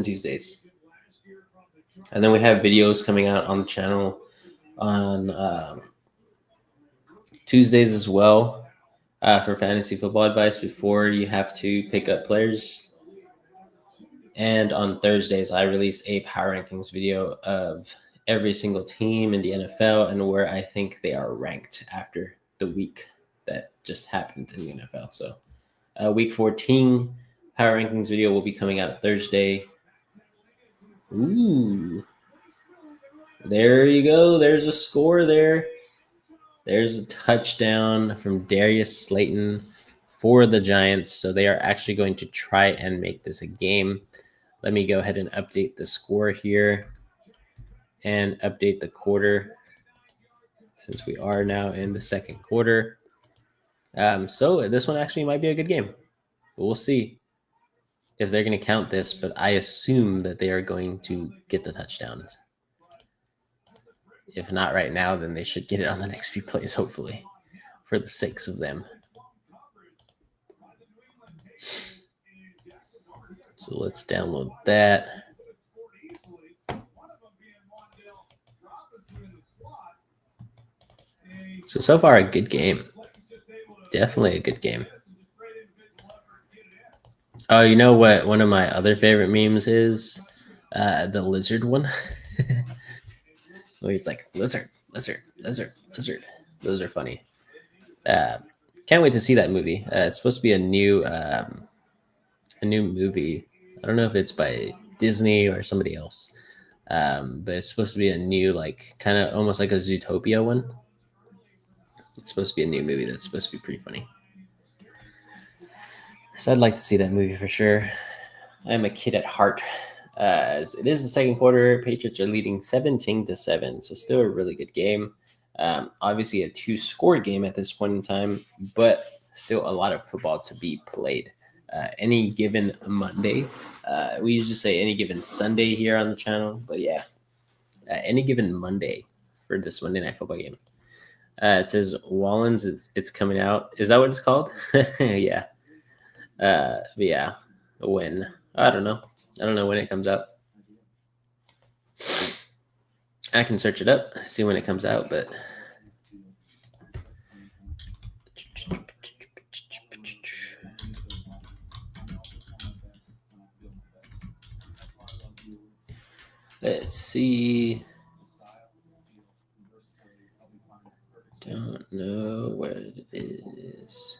Tuesdays. And then we have videos coming out on the channel on Tuesdays as well for fantasy football advice before you have to pick up players. And on Thursdays, I release a power rankings video of every single team in the NFL and where I think they are ranked after the week that just happened in the NFL. So week 14 power rankings video will be coming out Thursday. Ooh. There you go. There's a score there. There's a touchdown from Darius Slayton for the Giants. So they are actually going to try and make this a game. Let me go ahead and update the score here and update the quarter since we are now in the second quarter. So this one actually might be a good game. But we'll see if they're going to count this, but I assume that they are going to get the touchdowns. If not right now, then they should get it on the next few plays, hopefully, for the sakes of them. So let's download that. So far, a good game. Definitely a good game. Oh, you know what? One of my other favorite memes is the lizard one. Where he's like, lizard, lizard, lizard, lizard. Those are funny. Can't wait to see that movie. It's supposed to be a new movie. I don't know if it's by Disney or somebody else, but it's supposed to be a new, like, kind of almost like a Zootopia one. It's supposed to be a new movie that's supposed to be pretty funny. So I'd like to see that movie for sure. I'm a kid at heart. As it is the second quarter, Patriots are leading 17-7, so still a really good game. Obviously a 2-score game at this point in time, but still a lot of football to be played. Any given Monday, we usually say any given Sunday here on the channel, but yeah, any given Monday for this Monday Night Football game. It says Wallens, it's coming out. Is that what it's called? Yeah. But yeah, when? I don't know when it comes out. I can search it up, see when it comes out, but let's see. Don't know where it is.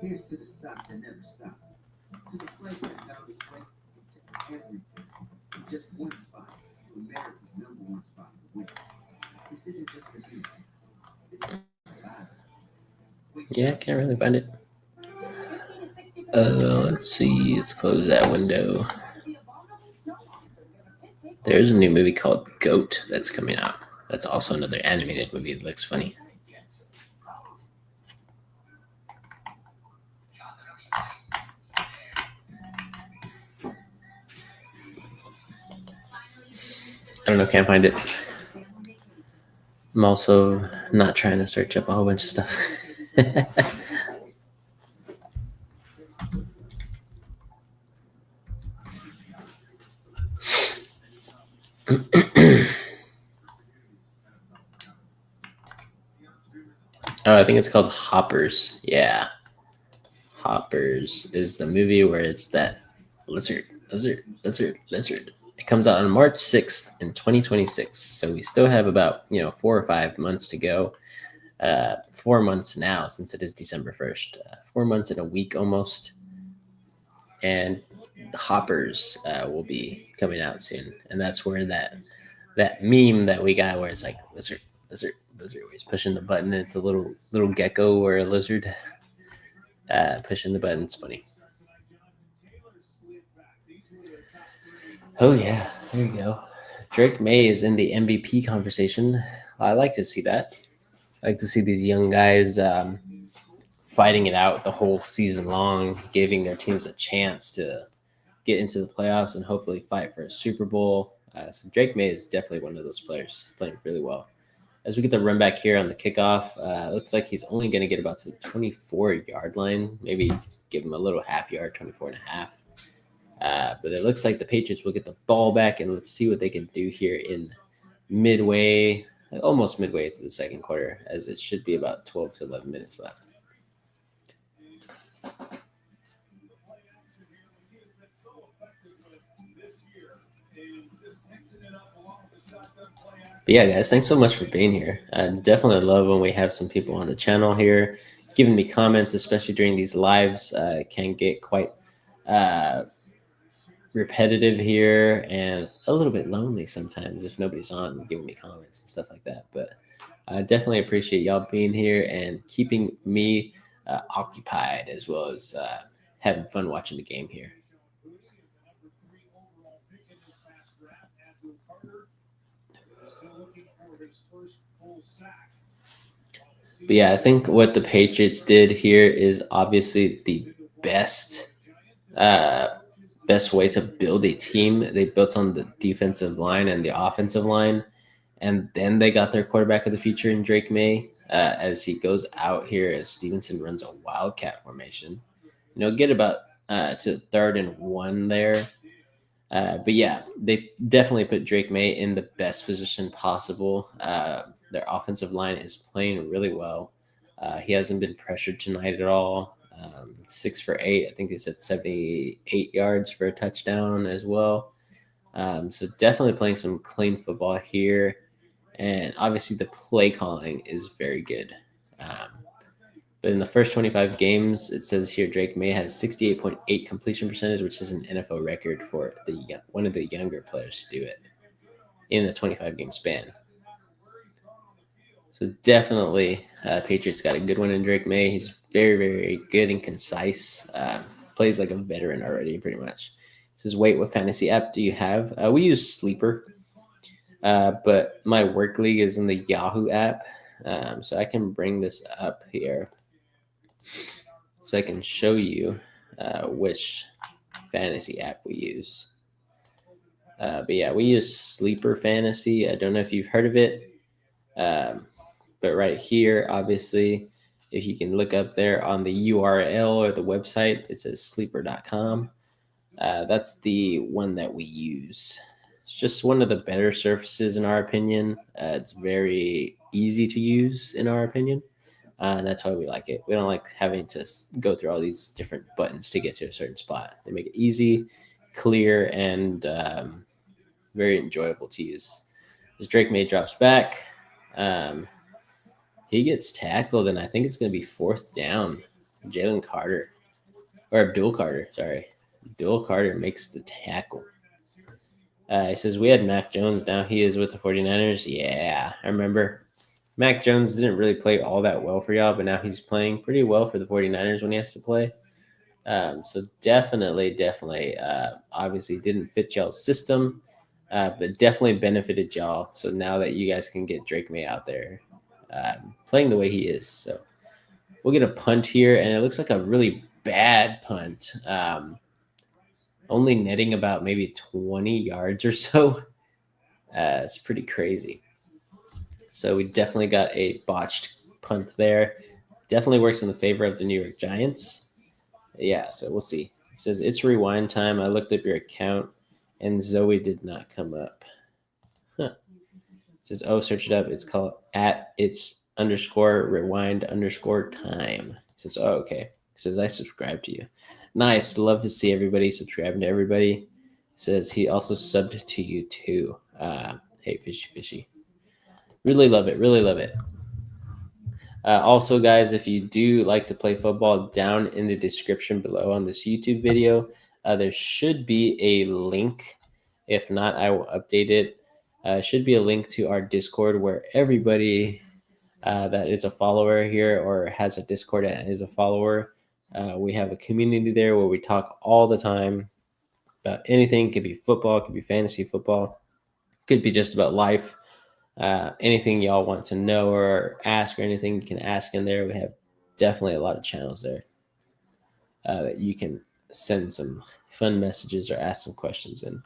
Here's to the stock that never stopped. To the flag that held its way, and to everything. From just one spot to America's #1 spot to win. This isn't just a game. This is a battle. Yeah, I can't really find it. Let's see. Let's close that window. There's a new movie called Goat that's coming out. That's also another animated movie that looks funny. I don't know, can't find it. I'm also not trying to search up a whole bunch of stuff. Oh, I think it's called Hoppers. Yeah. Hoppers is the movie where it's that lizard. It comes out on March 6th in 2026. So we still have about, 4 or 5 months to go. 4 months now since it is December 1st. 4 months and a week almost. And the Hoppers will be coming out soon. And that's where that meme that we got where it's like lizard, where he's pushing the button and it's a little gecko or a lizard pushing the button. It's funny. Oh yeah, there you go. Drake May is in the MVP conversation. I like to see that. I like to see these young guys fighting it out the whole season long, giving their teams a chance to get into the playoffs and hopefully fight for a Super Bowl. So Drake May is definitely one of those players playing really well. As we get the run back here on the kickoff, looks like he's only going to get about to the 24-yard line. Maybe give him a little half yard, 24 and a half. But it looks like the Patriots will get the ball back, and let's see what they can do here in almost midway through the second quarter, as it should be about 12 to 11 minutes left. But yeah, guys, thanks so much for being here. I definitely love when we have some people on the channel here giving me comments, especially during these lives. It can get quite repetitive here and a little bit lonely sometimes if nobody's on giving me comments and stuff like that. But I definitely appreciate y'all being here and keeping me occupied as well as having fun watching the game here. But yeah, I think what the Patriots did here is obviously the best way to build a team. They built on the defensive line and the offensive line, and then they got their quarterback of the future in Drake May as he goes out here as Stevenson runs a wildcat formation. Get about to 3rd and 1 there. But yeah, they definitely put Drake May in the best position possible. Their offensive line is playing really well. He hasn't been pressured tonight at all. 6 for 8. I think they said 78 yards for a touchdown as well. So definitely playing some clean football here. And obviously the play calling is very good. But in the first 25 games, it says here Drake May has 68.8 completion percentage, which is an NFL record for one of the younger players to do it in a 25-game span. So definitely, Patriots got a good one in Drake May. He's very, very good and concise. Plays like a veteran already, pretty much. It says, wait, what fantasy app do you have? We use Sleeper, but my work league is in the Yahoo app. So I can bring this up here so I can show you which fantasy app we use. But yeah, we use Sleeper Fantasy. I don't know if you've heard of it. But right here, obviously, if you can look up there on the URL or the website, it says sleeper.com. That's the one that we use. It's just one of the better surfaces in our opinion. It's very easy to use in our opinion. And that's why we like it. We don't like having to go through all these different buttons to get to a certain spot. They make it easy, clear, and very enjoyable to use. As Drake May drops back, he gets tackled, and I think it's going to be 4th down. Jalen Carter. Or Abdul Carter, sorry. Abdul Carter makes the tackle. He says, we had Mac Jones. Now he is with the 49ers. Yeah, I remember. Mac Jones didn't really play all that well for y'all, but now he's playing pretty well for the 49ers when he has to play. So definitely, obviously didn't fit y'all's system, but definitely benefited y'all. So now that you guys can get Drake May out there playing the way he is. So we'll get a punt here, and it looks like a really bad punt. Only netting about maybe 20 yards or so. It's pretty crazy. So we definitely got a botched punt there. Definitely works in the favor of the New York Giants. Yeah, so we'll see. It says it's rewind time. I looked up your account, and Zoe did not come up. Huh. It says, oh, search it up. It's called @it's_rewind_time. It says, oh, okay. It says, I subscribe to you. Nice. Love to see everybody subscribing to everybody. It says he also subbed to you too. Hey, fishy. Really love it. Really love it. Also, guys, if you do like to play football, down in the description below on this YouTube video, there should be a link. If not, I will update it. Should be a link to our Discord where everybody that is a follower here or has a Discord and is a follower, we have a community there where we talk all the time about anything. It could be football, it could be fantasy football, it could be just about life. Anything y'all want to know or ask or anything, you can ask in there. We have definitely a lot of channels there that you can send some fun messages or ask some questions in.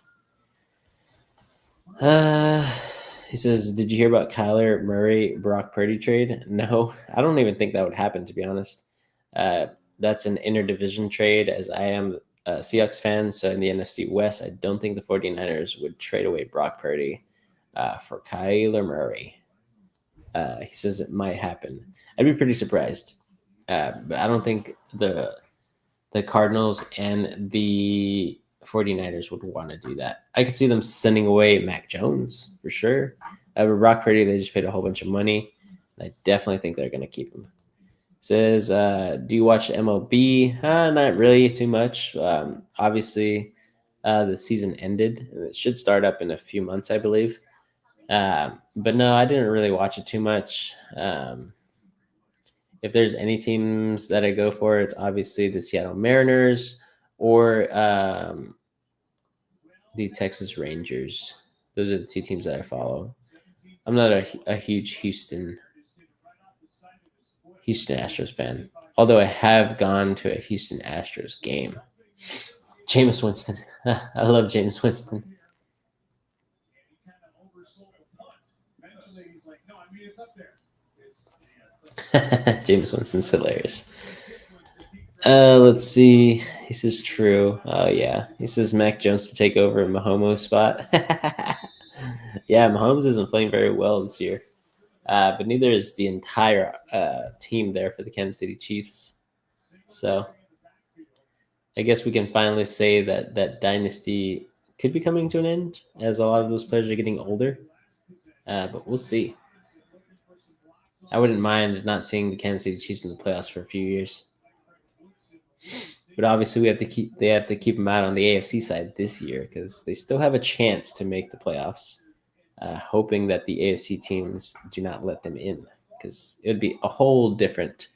He says, did you hear about Kyler Murray, Brock Purdy trade? No, I don't even think that would happen, to be honest. That's an interdivision trade, as I am a Seahawks fan. So in the NFC West, I don't think the 49ers would trade away Brock Purdy for Kyler Murray. He says it might happen. I'd be pretty surprised. But I don't think the Cardinals and the 49ers would want to do that. I could see them sending away Mac Jones for sure. But Brock Purdy, they just paid a whole bunch of money. I definitely think they're going to keep him. Says, do you watch MLB? Not really too much. Obviously, the season ended. It should start up in a few months, I believe. But no, I didn't really watch it too much. If there's any teams that I go for, it's obviously the Seattle Mariners or the Texas Rangers. Those are the two teams that I follow. I'm not a huge Houston Astros fan, although I have gone to a Houston Astros game. Jameis Winston. I love Jameis Winston. Jameis Winston's hilarious. Let's see. He says true. Oh, yeah. He says Mac Jones to take over Mahomes' spot. Yeah, Mahomes isn't playing very well this year. But neither is the entire team there for the Kansas City Chiefs. So I guess we can finally say that dynasty could be coming to an end as a lot of those players are getting older. But we'll see. I wouldn't mind not seeing the Kansas City Chiefs in the playoffs for a few years. But obviously, they have to keep them out on the AFC side this year because they still have a chance to make the playoffs. Hoping that the AFC teams do not let them in because it would be a whole different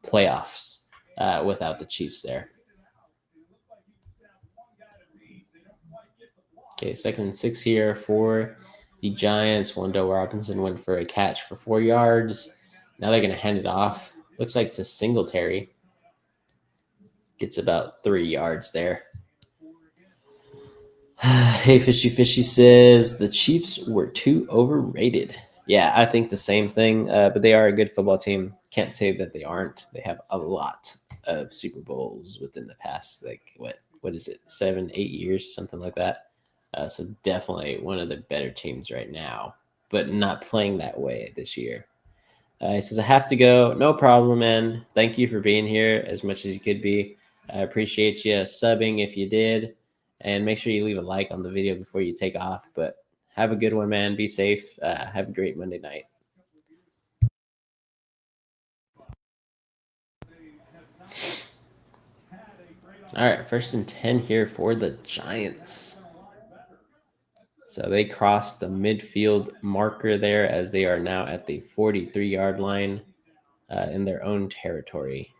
playoffs without the Chiefs there. Okay, 2nd and 6 here for the Giants. Wendell Robinson went for a catch for 4 yards. Now they're going to hand it off. Looks like to Singletary. Gets about 3 yards there. Hey, Fishy says the Chiefs were too overrated. Yeah, I think the same thing, but they are a good football team. Can't say that they aren't. They have a lot of Super Bowls within the past, like, what is it, 7, 8 years, something like that. So definitely one of the better teams right now, but not playing that way this year. He says, I have to go. No problem, man. Thank you for being here as much as you could be. I appreciate you subbing if you did. And make sure you leave a like on the video before you take off. But have a good one, man. Be safe. Have a great Monday night. All right, 1st and 10 here for the Giants. So they crossed the midfield marker there as they are now at the 43-yard line in their own territory.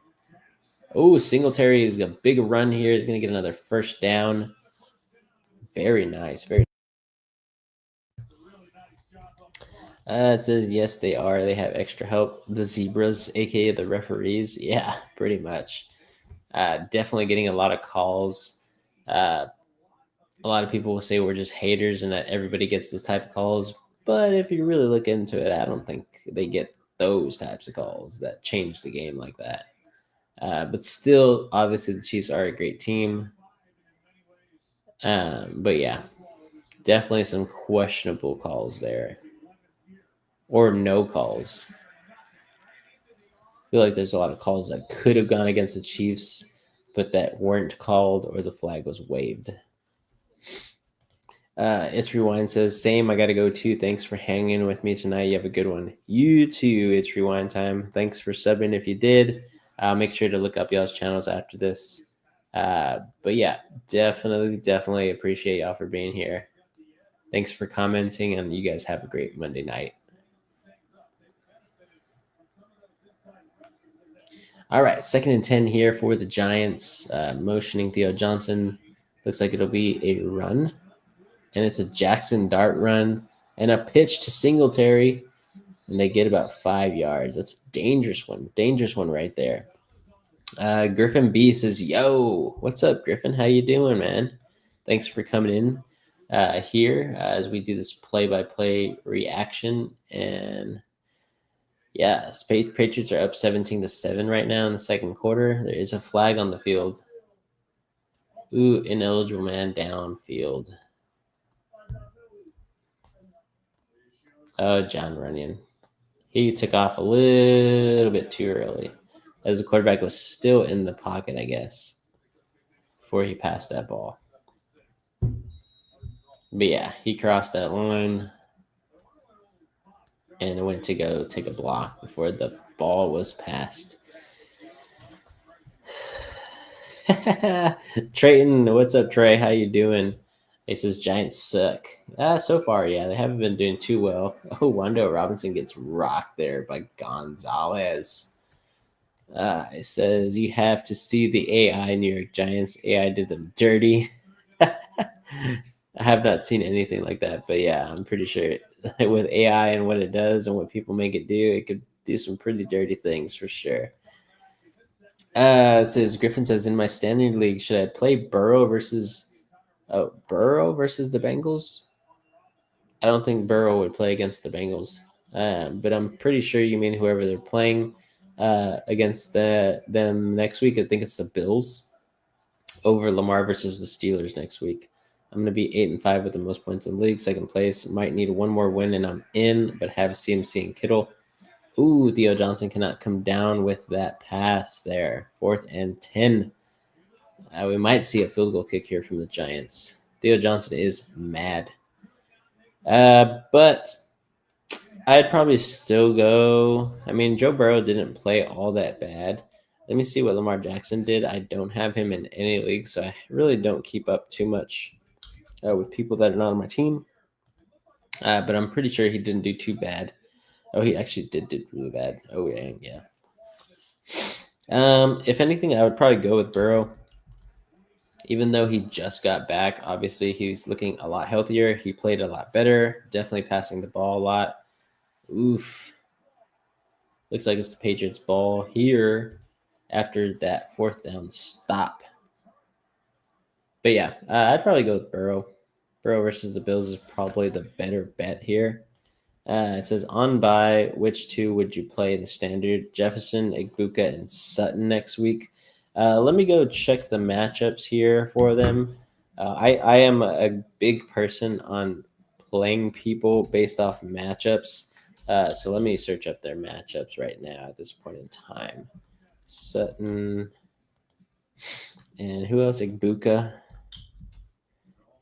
Oh, Singletary is a big run here. He's going to get another first down. Very nice. Very. It says, yes, they are. They have extra help. The Zebras, aka the referees. Yeah, pretty much. Definitely getting a lot of calls. A lot of people will say we're just haters and that everybody gets this type of calls. But if you really look into it, I don't think they get those types of calls that change the game like that. But still, obviously, the Chiefs are a great team. But yeah, definitely some questionable calls there. Or no calls. I feel like there's a lot of calls that could have gone against the Chiefs, but that weren't called or the flag was waved. It's Rewind says, same, I got to go too. Thanks for hanging with me tonight. You have a good one. You too, It's Rewind time. Thanks for subbing if you did. Make sure to look up y'all's channels after this. But yeah, definitely appreciate y'all for being here. Thanks for commenting, and you guys have a great Monday night. All right, 2nd and 10 here for the Giants. Motioning Theo Johnson. Looks like it'll be a run. And it's a Jackson dart run and a pitch to Singletary. And they get about 5 yards. That's a dangerous one right there. Griffin B says, yo, what's up, Griffin? How you doing, man? Thanks for coming in here as we do this play-by-play reaction. And yeah, Patriots are up 17-7 right now in the second quarter. There is a flag on the field. Ooh, ineligible man downfield. Oh, John Runyon. He took off a little bit too early as the quarterback was still in the pocket, I guess, before he passed that ball. But yeah, he crossed that line and went to go take a block before the ball was passed. Trayton, what's up, Trey? How you doing? He says Giants suck. So far, yeah, they haven't been doing too well. Oh, Wando Robinson gets rocked there by Gonzalez. It says you have to see the AI New York Giants. AI did them dirty. I have not seen anything like that, but yeah, I'm pretty sure with AI and what it does and what people make it do, it could do some pretty dirty things for sure. It says Griffin says in my standing league, should I play Burrow versus the Bengals? I don't think Burrow would play against the Bengals, but I'm pretty sure you mean whoever they're playing against them next week. I think it's the Bills over Lamar versus the Steelers next week. I'm going to be 8-5 with the most points in the league, second place. Might need one more win and I'm in, but have CMC and Kittle. Ooh, Theo Johnson cannot come down with that pass there. 4th and 10. We might see a field goal kick here from the Giants. Theo Johnson is mad. But I'd probably still go. I mean, Joe Burrow didn't play all that bad. Let me see what Lamar Jackson did. I don't have him in any league, so I really don't keep up too much with people that are not on my team. But I'm pretty sure he didn't do too bad. Oh, he actually did really bad. Oh, dang, yeah. If anything, I would probably go with Burrow. Even though he just got back, obviously he's looking a lot healthier. He played a lot better. Definitely passing the ball a lot. Oof. Looks like it's the Patriots' ball here after that 4th down stop. But yeah, I'd probably go with Burrow. Burrow versus the Bills is probably the better bet here. It says on by which two would you play in the standard? Jefferson, Igbuka, and Sutton next week. Let me go check the matchups here for them. I am a big person on playing people based off matchups. So let me search up their matchups right now at this point in time. Sutton and who else? Igbuka.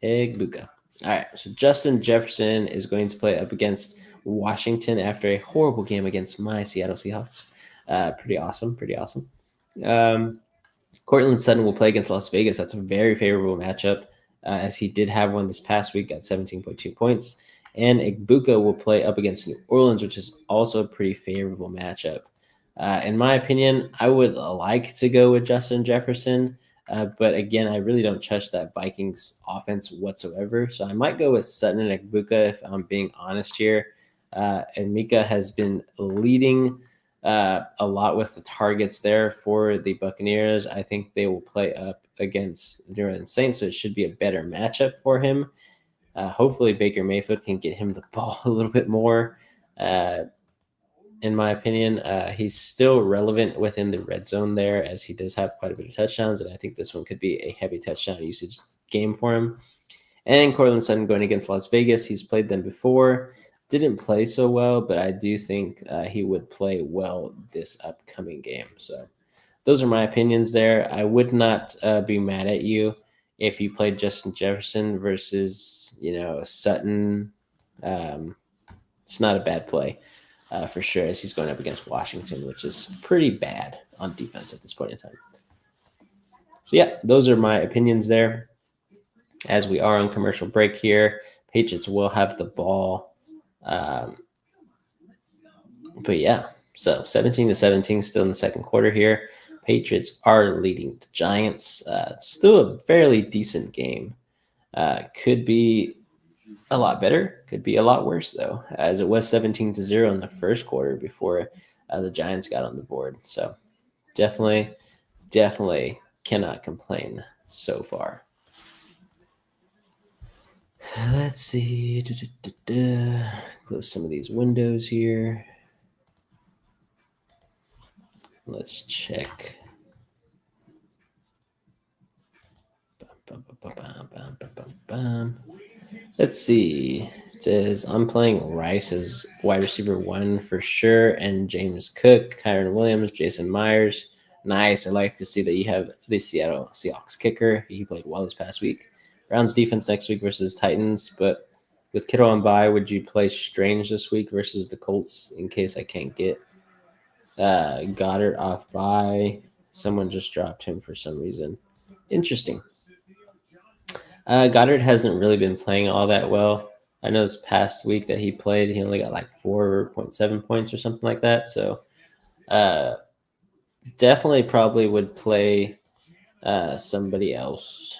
All right, so Justin Jefferson is going to play up against Washington after a horrible game against my Seattle Seahawks. Pretty awesome. Cortland Sutton will play against Las Vegas. That's a very favorable matchup, as he did have one this past week at 17.2 points. And Igbuka will play up against New Orleans, which is also a pretty favorable matchup. In my opinion, I would like to go with Justin Jefferson, but again, I really don't trust that Vikings offense whatsoever. So I might go with Sutton and Igbuka if I'm being honest here. And Mika has been leading a lot with the targets there for the Buccaneers. I think they will play up against New Orleans Saints, so it should be a better matchup for him. Hopefully, Baker Mayfield can get him the ball a little bit more. In my opinion, he's still relevant within the red zone there, as he does have quite a bit of touchdowns, and I think this one could be a heavy touchdown usage game for him. And Cortland Sutton going against Las Vegas. He's played them before. Didn't play so well, but I do think he would play well this upcoming game. So those are my opinions there. I would not be mad at you if you played Justin Jefferson versus, Sutton. It's not a bad play for sure, as he's going up against Washington, which is pretty bad on defense at this point in time. So yeah, those are my opinions there. As we are on commercial break here, Patriots will have the ball. But yeah, so 17-17 still in the second quarter here. Patriots are leading the Giants. It's still a fairly decent game. Could be a lot better. Could be a lot worse, though, as it was 17-0 in the first quarter before the Giants got on the board. So definitely cannot complain so far. Let's see. Close some of these windows here. Let's check. Let's see. It says I'm playing Rice as wide receiver 1 for sure, and James Cook, Kyron Williams, Jason Myers. Nice. I like to see that you have the Seattle Seahawks kicker. He played well this past week. Browns defense next week versus Titans, but with Kittle on bye, would you play Strange this week versus the Colts in case I can't get Goddard off bye? Someone just dropped him for some reason. Interesting. Goddard hasn't really been playing all that well. I know this past week that he played, he only got like 4.7 points or something like that. So definitely probably would play somebody else.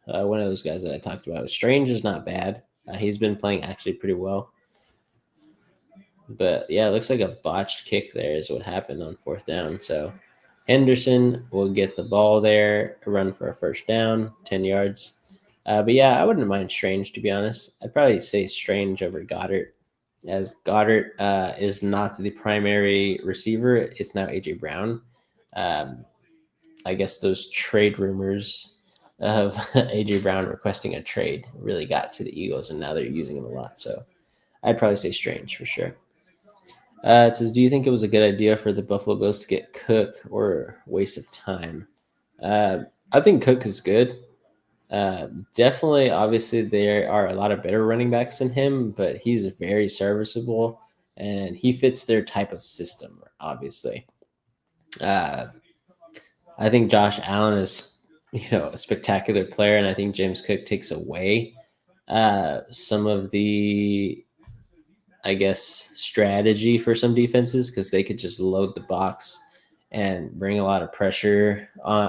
One of those guys that I talked about. Strange is not bad. He's been playing actually pretty well. But yeah, it looks like a botched kick there is what happened on 4th down. So Henderson will get the ball there, run for a first down, 10 yards. But yeah, I wouldn't mind Strange, to be honest. I'd probably say Strange over Goddard, as Goddard is not the primary receiver. It's now A.J. Brown. I guess those trade rumors of A.J. Brown requesting a trade really got to the Eagles, and now they're using him a lot. So I'd probably say Strange for sure. It says, do you think it was a good idea for the Buffalo Bills to get Cook, or waste of time? I think Cook is good. Definitely, obviously, there are a lot of better running backs than him, but he's very serviceable, and he fits their type of system, obviously. I think Josh Allen is, a spectacular player, and I think James Cook takes away some of the, I guess, strategy for some defenses, because they could just load the box and bring a lot of pressure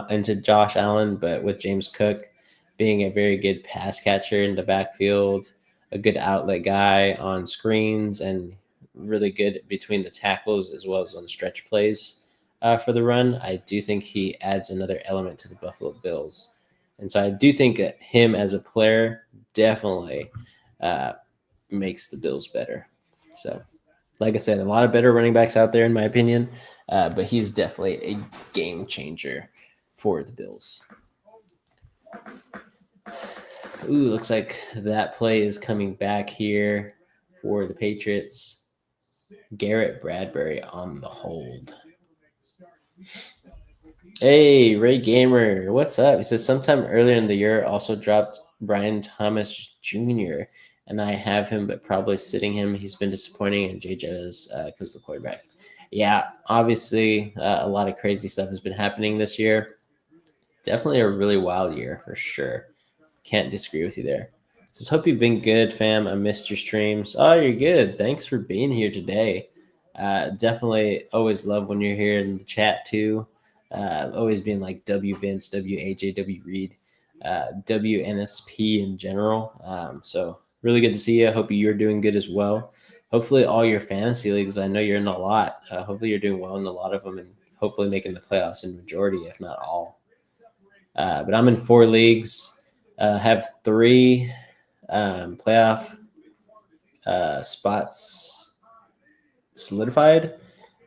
into Josh Allen. But with James Cook being a very good pass catcher in the backfield, a good outlet guy on screens, and really good between the tackles as well as on stretch plays for the run, I do think he adds another element to the Buffalo Bills. And so I do think that him as a player definitely makes the Bills better. So, like I said, a lot of better running backs out there, in my opinion, but he's definitely a game changer for the Bills. Ooh, looks like that play is coming back here for the Patriots. Garrett Bradbury on the hold. Hey, Ray Gamer, what's up? He says sometime earlier in the year also dropped Brian Thomas Jr., and I have him, but probably sitting him. He's been disappointing, and Jay Jettas because of the quarterback. Yeah, obviously, a lot of crazy stuff has been happening this year. Definitely a really wild year for sure. Can't disagree with you there. Just hope you've been good, fam. I missed your streams. Oh, you're good. Thanks for being here today. Definitely always love when you're here in the chat too. Always being like W Vince, W AJ, W Reed, W NSP in general. So really good to see you. I hope you're doing good as well. Hopefully all your fantasy leagues, I know you're in a lot. Hopefully you're doing well in a lot of them and hopefully making the playoffs in majority, if not all. But I'm in 4 leagues. Have 3 playoff spots solidified,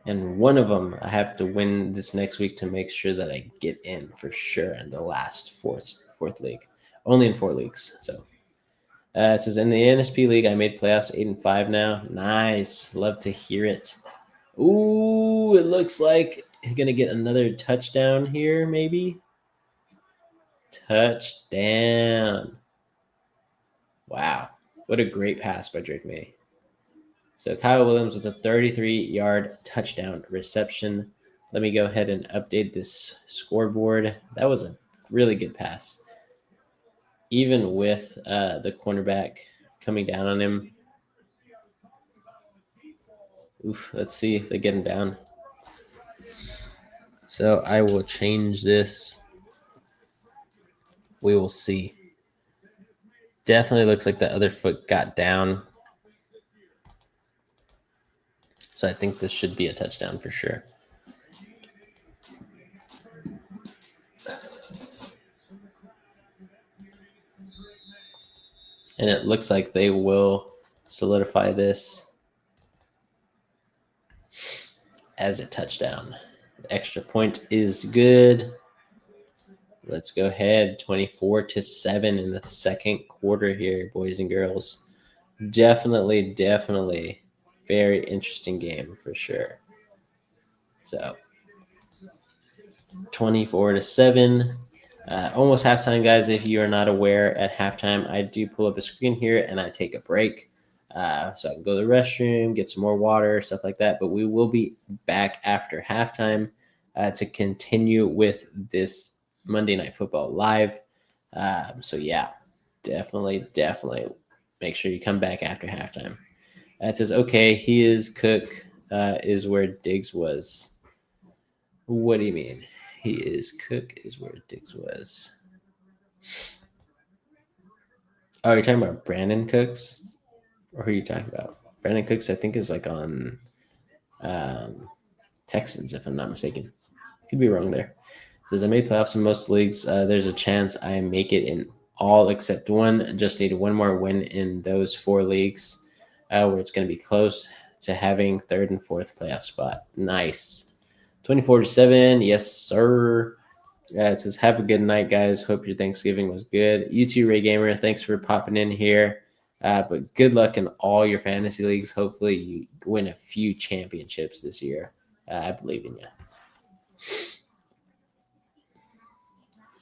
and one of them I have to win this next week to make sure that I get in for sure in the last fourth league. Only in 4 leagues. So it says in the NSP league I made playoffs 8-5 now. Nice, love to hear it. Ooh, it looks like he's gonna get another touchdown here, maybe. Touchdown. Wow. What a great pass by Drake May. So Kyle Williams with a 33-yard touchdown reception. Let me go ahead and update this scoreboard. That was a really good pass. Even with the cornerback coming down on him. Oof, let's see if they get him down. So I will change this. We will see. Definitely looks like the other foot got down. So I think this should be a touchdown for sure. And it looks like they will solidify this as a touchdown. The extra point is good. Let's go ahead. 24-7 in the second quarter here, boys and girls. Definitely very interesting game for sure. So 24-7. Almost halftime, guys. If you are not aware, at halftime, I do pull up a screen here and I take a break. So I can go to the restroom, get some more water, stuff like that. But we will be back after halftime to continue with this Monday Night Football live. So yeah, definitely make sure you come back after halftime. It says, okay, he is Cook is where Diggs was. What do you mean? He is Cook is where Diggs was. Oh, you're talking about Brandon Cooks? Or who are you talking about? Brandon Cooks, I think, is like on Texans, if I'm not mistaken. Could be wrong there. It says I made playoffs in most leagues. There's a chance I make it in all except one. Just need one more win in those 4 leagues where it's going to be close to having 3rd and 4th playoff spot. Nice. 24-7. Yes, sir. It says, have a good night, guys. Hope your Thanksgiving was good. You too, Ray Gamer. Thanks for popping in here. But good luck in all your fantasy leagues. Hopefully you win a few championships this year. I believe in you.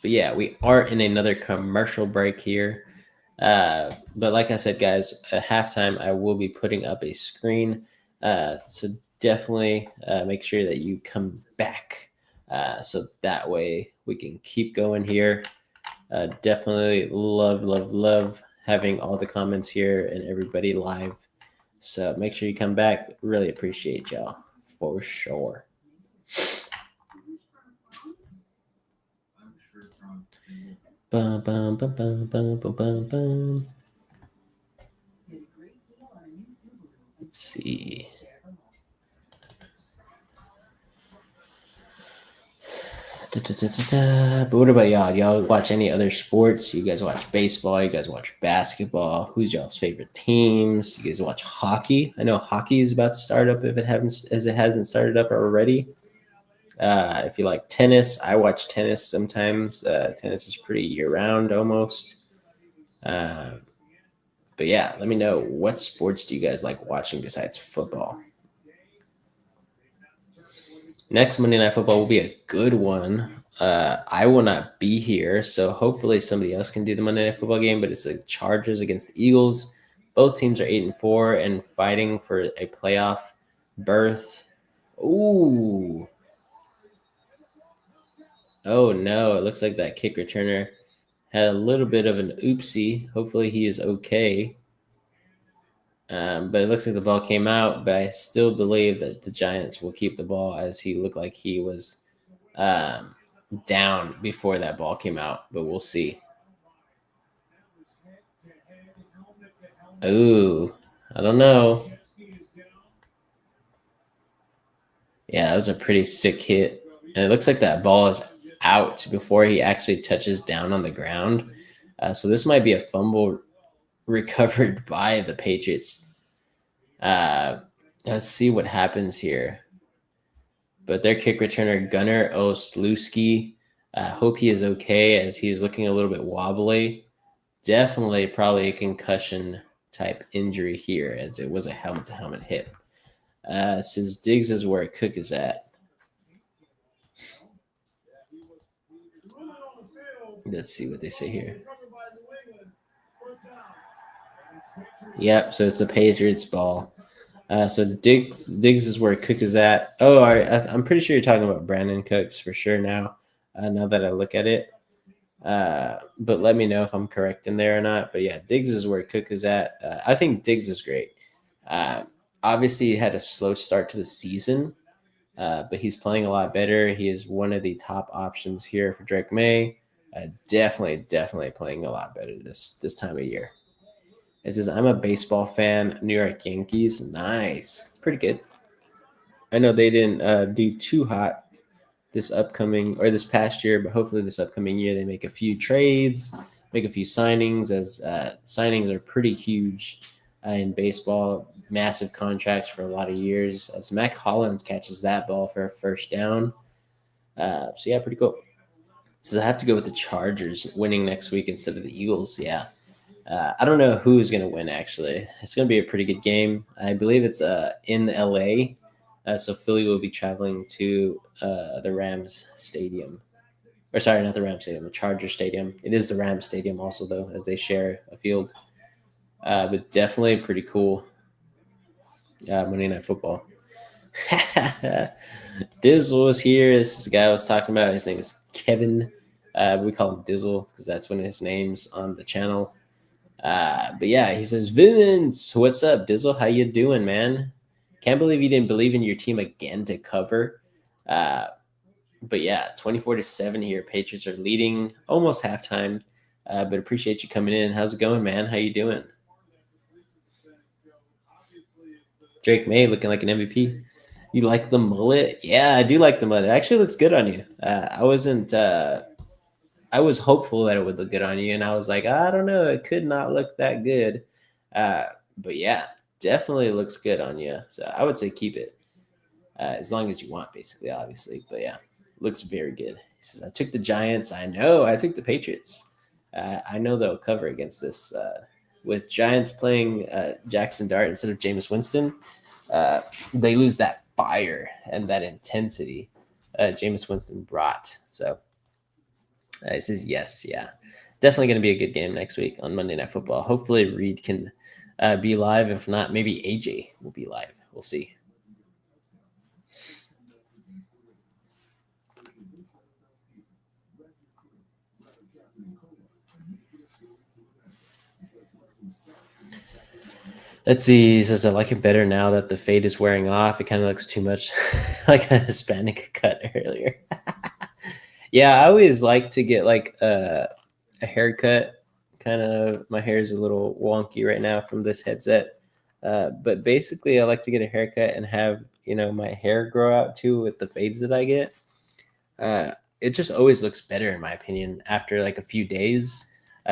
But yeah, we are in another commercial break here. But like I said, guys, at halftime, I will be putting up a screen. So definitely make sure that you come back. So that way we can keep going here. Definitely love having all the comments here and everybody live. So make sure you come back. Really appreciate y'all for sure. Bum, bum, bum, bum, bum, bum, bum, bum. Let's see. But what about y'all? Y'all watch any other sports? You guys watch baseball? You guys watch basketball? Who's y'all's favorite teams? You guys watch hockey? I know hockey is about to start up if it hasn't started up already. If you like tennis, I watch tennis sometimes. Tennis is pretty year-round almost. But yeah, let me know, what sports do you guys like watching besides football? Next Monday Night Football will be a good one. I will not be here, so hopefully somebody else can do the Monday Night Football game, but it's the Chargers against the Eagles. Both teams are 8-4 and fighting for a playoff berth. Ooh. Oh no, it looks like that kick returner had a little bit of an oopsie. Hopefully he is okay. But it looks like the ball came out, but I still believe that the Giants will keep the ball as he looked like he was um, down before that ball came out, but we'll see. Ooh, I don't know. Yeah, that was a pretty sick hit. And it looks like that ball is out before he actually touches down on the ground. So this might be a fumble recovered by the Patriots. Let's see what happens here. But their kick returner, Gunnar Oslewski, hope he is okay as he's looking a little bit wobbly. Definitely probably a concussion type injury here as it was a helmet-to-helmet hit. Since Diggs is where Cook is at. Let's see what they say here. Yep, so it's the Patriots ball. So Diggs is where Cook is at. Oh, I'm pretty sure you're talking about Brandon Cooks for sure now. Now that I look at it, but let me know if I'm correct in there or not. But yeah, Diggs is where Cook is at. I think Diggs is great. Obviously, he had a slow start to the season, but he's playing a lot better. He is one of the top options here for Drake May. Definitely playing a lot better this time of year. It says, I'm a baseball fan, New York Yankees. Nice. Pretty good. I know they didn't do too hot this past year, but hopefully this upcoming year they make a few trades, make a few signings, as signings are pretty huge in baseball. Massive contracts for a lot of years. As Mac Hollins catches that ball for a first down. So yeah, pretty cool. Says I have to go with the Chargers winning next week instead of the Eagles. Yeah. I don't know who's going to win, actually. It's going to be a pretty good game. I believe it's in LA. So Philly will be traveling to the Rams Stadium. Or sorry, not the Rams Stadium, the Chargers Stadium. It is the Rams Stadium also, though, as they share a field. But definitely pretty cool. Monday Night Football. Dizzle is here. This is the guy I was talking about. His name is Kevin. We call him Dizzle because that's one of his names on the channel. But yeah, he says, Vince, what's up, Dizzle? How you doing, man? Can't believe you didn't believe in your team again to cover. But yeah, 24-7 here. Patriots are leading almost halftime. But appreciate you coming in. How's it going, man? How you doing? Drake May looking like an MVP. You like the mullet? Yeah, I do like the mullet. It actually looks good on you. I was hopeful that it would look good on you, and I was like, I don't know, it could not look that good. But yeah, definitely looks good on you. So I would say keep it as long as you want, basically, obviously. But yeah, looks very good. He says, I took the Giants. I know, I took the Patriots. I know they'll cover against this. With Giants playing Jackson Dart instead of Jameis Winston, they lose that fire and that intensity Jameis Winston brought. So he says, yes, yeah. Definitely going to be a good game next week on Monday Night Football. Hopefully Reed can be live. If not, maybe AJ will be live. We'll see. Let's see. He says, I like it better now that the fade is wearing off. It kind of looks too much like a Hispanic cut earlier. Yeah, I always like to get like a haircut. Kind of, my hair is a little wonky right now from this headset. But basically, I like to get a haircut and have, my hair grow out too with the fades that I get. It just always looks better, in my opinion, after like a few days.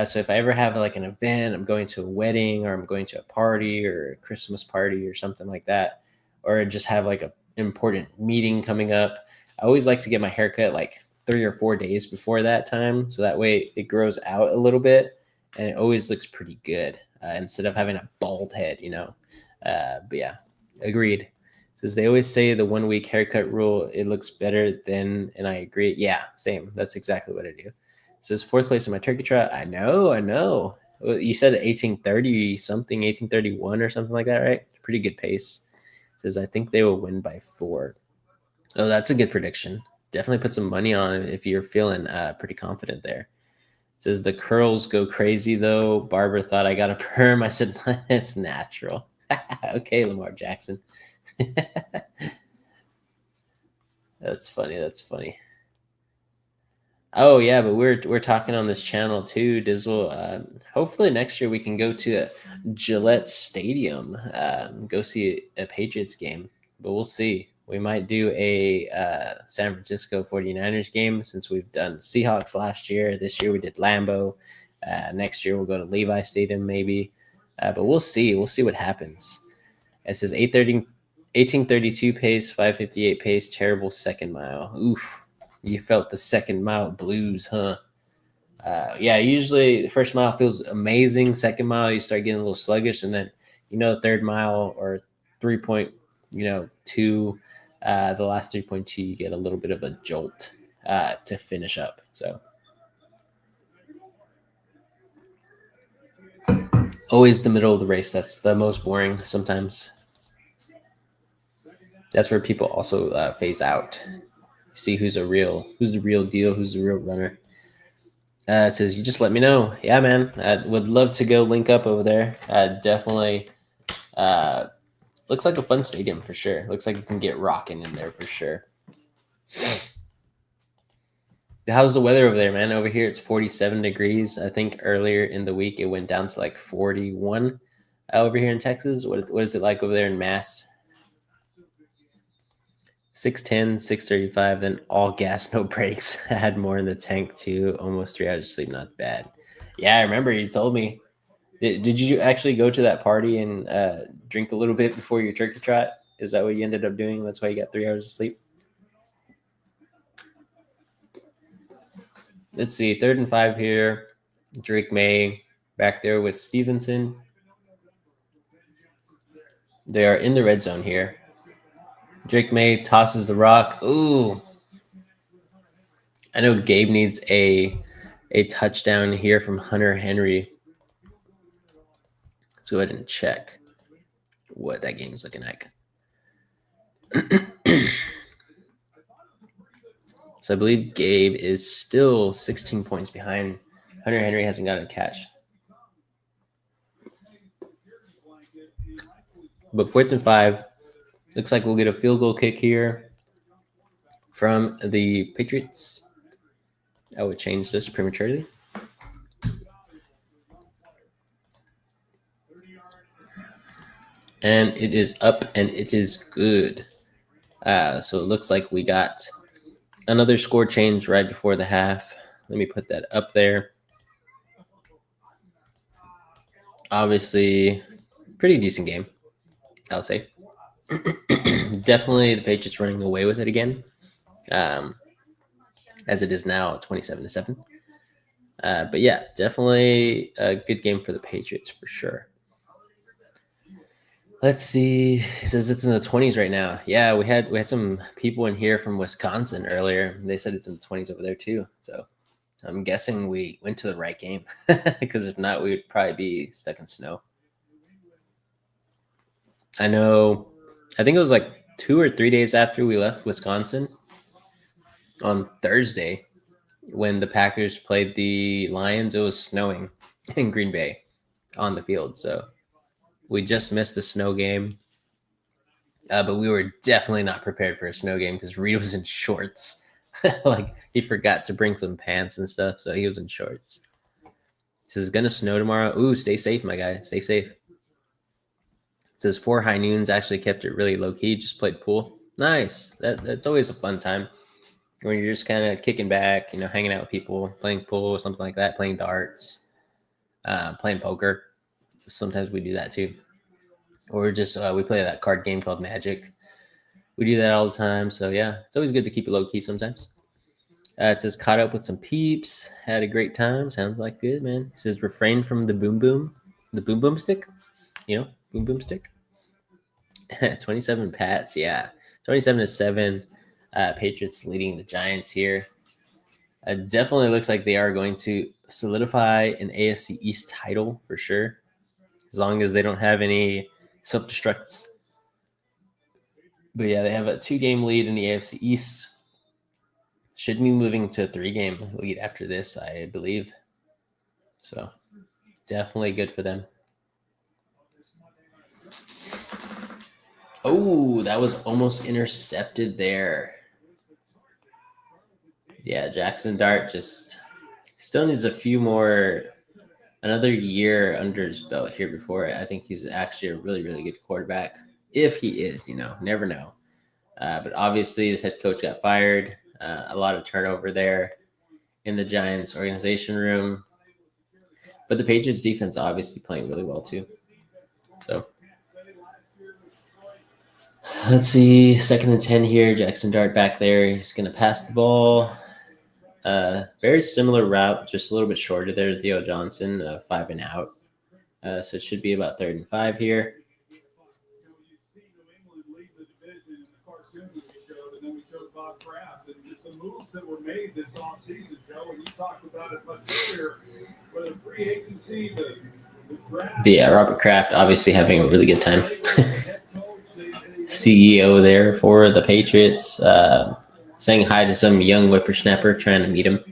So if I ever have like an event, I'm going to a wedding or I'm going to a party or a Christmas party or something like that, or just have like an important meeting coming up, I always like to get my haircut like 3 or 4 days before that time. So that way it grows out a little bit and it always looks pretty good instead of having a bald head, But yeah, agreed. Says they always say the 1 week haircut rule, it looks better then, and I agree. Yeah, same. That's exactly what I do. Says fourth place in my turkey trot. I know. Well, you said 1830 something, 1831 or something like that, right? Pretty good pace. Says I think they will win by 4. Oh, that's a good prediction. definitely put some money on it if you're feeling pretty confident there. It says the curls go crazy though. Barber thought I got a perm. I said it's natural. Okay, Lamar Jackson. That's funny. That's funny. Oh yeah, but we're talking on this channel too, Dizzle. Hopefully next year we can go to Gillette Stadium, go see a Patriots game. But we'll see. We might do a San Francisco 49ers game since we've done Seahawks last year. This year we did Lambeau. Next year we'll go to Levi Stadium maybe. But we'll see. We'll see what happens. It says 1832 pace, 558 pace, terrible second mile. Oof. You felt the second mile blues, huh? Yeah, usually the first mile feels amazing. Second mile, you start getting a little sluggish. And then, the third mile or 3.2, the last 3.2, you get a little bit of a jolt to finish up. So always the middle of the race. That's the most boring sometimes. That's where people also phase out. See who's the real deal, who's the real runner. It says, you just let me know. Yeah, man. I would love to go link up over there. Definitely looks like a fun stadium for sure. Looks like you can get rocking in there for sure. How's the weather over there, man? Over here, it's 47 degrees. I think earlier in the week, it went down to like 41 over here in Texas. What is it like over there in Mass? 610, 635, then all gas, no brakes. I had more in the tank too. Almost 3 hours of sleep, not bad. Yeah, I remember you told me. Did you actually go to that party and drink a little bit before your turkey trot? Is that what you ended up doing? That's why you got 3 hours of sleep? Let's see. 3rd and 5 here. Drake May back there with Stevenson. They are in the red zone here. Drake May tosses the rock. Ooh. I know Gabe needs a touchdown here from Hunter Henry. Let's go ahead and check what that game's looking like. So I believe Gabe is still 16 points behind. Hunter Henry hasn't gotten a catch. But 4th and 5. Looks like we'll get a field goal kick here from the Patriots. I would change this prematurely. And it is up and it is good. So it looks like we got another score change right before the half. Let me put that up there. Obviously, pretty decent game, I'll say. Definitely the Patriots running away with it again, as it is now 27-7. But yeah, definitely a good game for the Patriots for sure. Let's see. He says it's in the 20s right now. Yeah, we had some people in here from Wisconsin earlier. They said it's in the 20s over there too. So I'm guessing we went to the right game, because if not, we would probably be stuck in snow. I think it was like 2 or 3 days after we left Wisconsin on Thursday when the Packers played the Lions. It was snowing in Green Bay on the field. So we just missed the snow game. But we were definitely not prepared for a snow game because Reed was in shorts. Like he forgot to bring some pants and stuff. So he was in shorts. He says, it's going to snow tomorrow. Ooh, stay safe, my guy. Stay safe. It says 4 high noons actually kept it really low key. Just played pool. Nice. That's always a fun time when you're just kind of kicking back, hanging out with people, playing pool or something like that, playing darts, playing poker. Sometimes we do that too. Or just we play that card game called Magic. We do that all the time. So yeah, it's always good to keep it low key sometimes. It says caught up with some peeps, had a great time. Sounds like good, man. It says refrain from the boom boom stick. Boom boom stick. 27 Pats, yeah. 27-7. Patriots leading the Giants here. It definitely looks like they are going to solidify an AFC East title for sure, as long as they don't have any self-destructs. But yeah, they have a 2-game lead in the AFC East. Should be moving to a 3-game lead after this, I believe. So definitely good for them. Oh, that was almost intercepted there. Yeah, Jackson Dart just still needs another year under his belt here before I think he's actually a really, really good quarterback. If he is, never know. But obviously his head coach got fired. A lot of turnover there in the Giants organization room. But the Patriots defense obviously playing really well too. So let's see. 2nd and 10 here. Jackson Dart back there. He's going to pass the ball. Very similar route, just a little bit shorter there. Theo Johnson, 5 and out. So it should be about 3rd and 5 here. The moves that were made this offseason, Joe, and you talked about it much earlier, whether free agency, the draft. But yeah, Robert Kraft obviously having a really good time. CEO there for the Patriots, saying hi to some young whippersnapper trying to meet him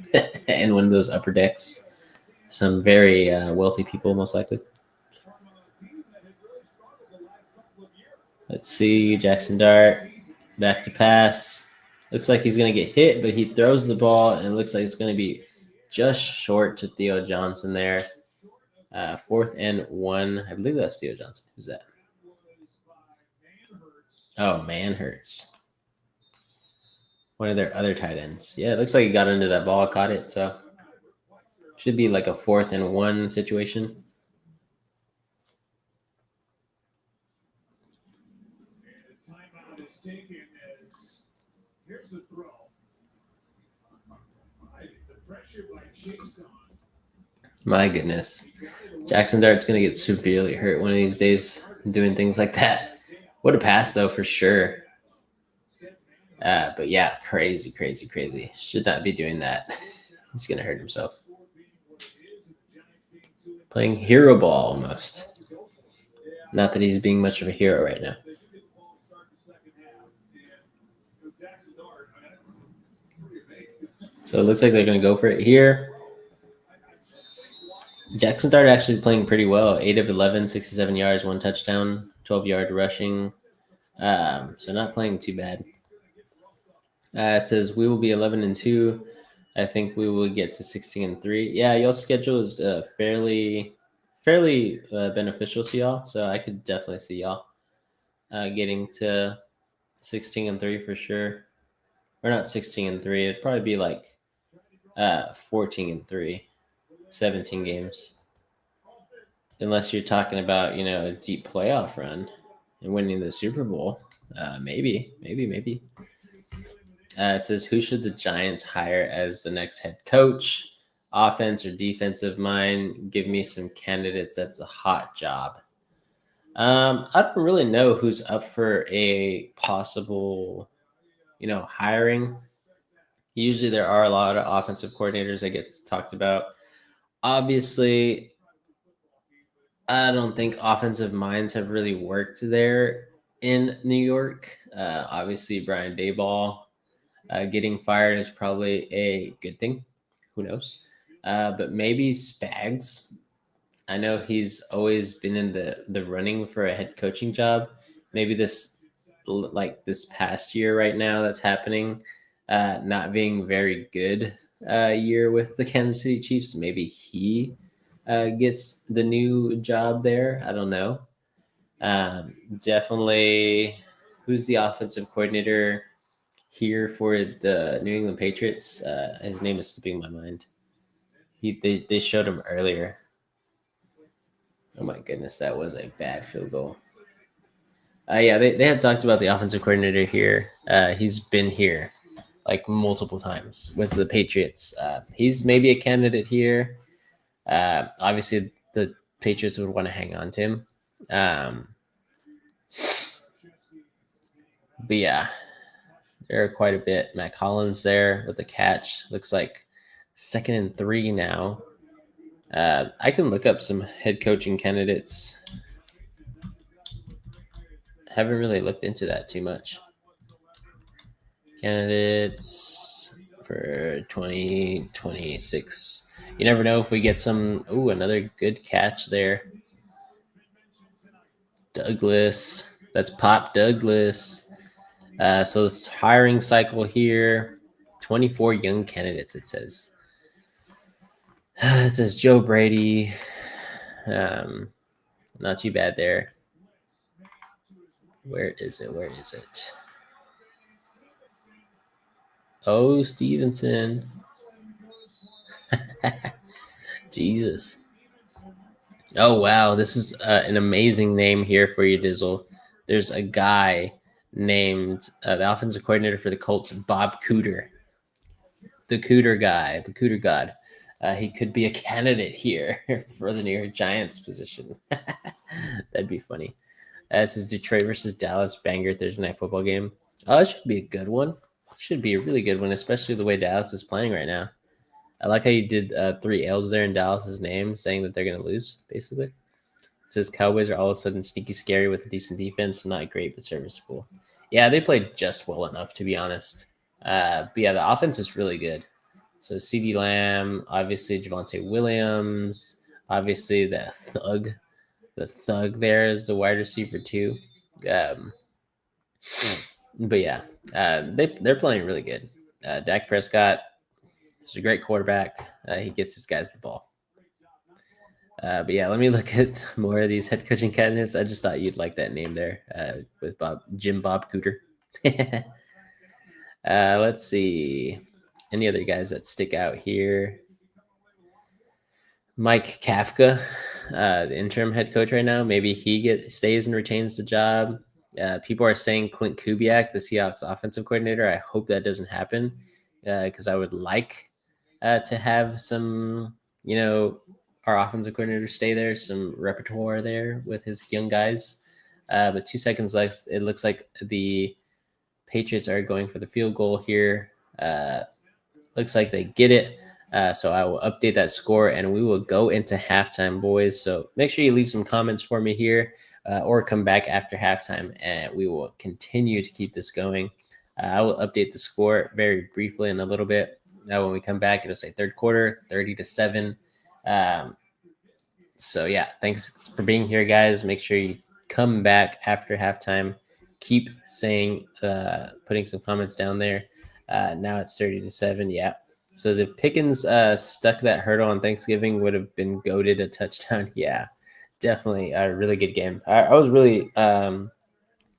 in one of those upper decks. Some very wealthy people, most likely. Let's see, Jackson Dart back to pass. Looks like he's going to get hit, but he throws the ball, and it looks like it's going to be just short to Theo Johnson there. 4th and 1. I believe that's Theo Johnson. Who's that? Oh, Manhurts. One of their other tight ends. Yeah, it looks like he got into that ball, caught it. So should be like a 4th and 1 situation. Timeout is taken as here's the throw. The pressure by Jason. My goodness. Jackson Dart's going to get severely hurt one of these days doing things like that. What a pass, though, for sure. But yeah, crazy. Should not be doing that. He's going to hurt himself. Playing hero ball almost. Not that he's being much of a hero right now. So it looks like they're going to go for it here. Jackson Dart actually playing pretty well. 8 of 11, 67 yards, 1 touchdown, 12-yard rushing. So not playing too bad. It says we will be 11 and 2. I think we will get to 16 and 3. Yeah, y'all's schedule is fairly beneficial to y'all. So I could definitely see y'all getting to 16 and 3 for sure. Or not 16 and 3. It'd probably be like 14 and 3, 17 games. Unless you're talking about, a deep playoff run and winning the Super Bowl. Maybe. It says, who should the Giants hire as the next head coach? Offense or defensive mind? Give me some candidates. That's a hot job. I don't really know who's up for a possible, hiring. Usually there are a lot of offensive coordinators that get talked about. Obviously, I don't think offensive minds have really worked there in New York. Obviously, Brian Daboll getting fired is probably a good thing. Who knows? But maybe Spags. I know he's always been in the running for a head coaching job. Maybe this past year right now that's happening, not being very good year with the Kansas City Chiefs. Maybe he gets the new job there. I don't know. Definitely, who's the offensive coordinator here for the New England Patriots? His name is slipping my mind. They showed him earlier. Oh my goodness, that was a bad field goal. Yeah, they had talked about the offensive coordinator here. He's been here like multiple times with the Patriots. He's maybe a candidate here. Obviously, the Patriots would want to hang on to him. But yeah, there are quite a bit. Matt Collins there with the catch. Looks like 2nd and 3 now. I can look up some head coaching candidates. Haven't really looked into that too much. Candidates for 2026. You never know if we get some. Ooh, another good catch there. Douglas. That's Pop Douglas. So this hiring cycle here, 24 young candidates, it says. It says Joe Brady. Not too bad there. Where is it? Where is it? Oh, Stevenson. Jesus. Oh, wow. This is an amazing name here for you, Dizzle. There's a guy named the offensive coordinator for the Colts, Bob Cooter. The Cooter guy, the Cooter god. He could be a candidate here for the New York Giants position. That'd be funny. This is Detroit versus Dallas banger Thursday night football game. Oh, it should be a good one. Should be a really good one, especially the way Dallas is playing right now. I like how you did 3 L's there in Dallas's name, saying that they're going to lose, basically. It says Cowboys are all of a sudden sneaky scary with a decent defense. Not great, but serviceable. Yeah, they played just well enough, to be honest. But yeah, the offense is really good. So CeeDee Lamb, obviously Javonte Williams, obviously the thug. The thug there is the wide receiver too. But yeah, they're playing really good. Dak Prescott is a great quarterback. He gets his guys the ball. But yeah, let me look at more of these head coaching candidates. I just thought you'd like that name there with Jim Bob Cooter. Let's see. Any other guys that stick out here? Mike Kafka, the interim head coach right now. Maybe he stays and retains the job. People are saying Clint Kubiak, the Seahawks offensive coordinator. I hope that doesn't happen because I would like to have some, our offensive coordinator stay there, some repertoire there with his young guys. But 2 seconds left. It looks like the Patriots are going for the field goal here. Looks like they get it. So I will update that score and we will go into halftime, boys. So make sure you leave some comments for me here or come back after halftime and we will continue to keep this going. I will update the score very briefly in a little bit. Now, when we come back, it'll say third quarter, 30-7. So yeah, thanks for being here, guys. Make sure you come back after halftime. Keep saying, putting some comments down there. Now it's 30-7. Yeah. Says if Pickens stuck that hurdle on Thanksgiving, would have been goated a touchdown. Yeah, definitely a really good game. I was really,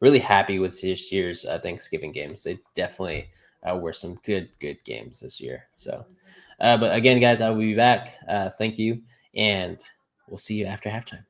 really happy with this year's Thanksgiving games. They definitely were some good games this year. So, but again, guys, I will be back. Thank you, and we'll see you after halftime.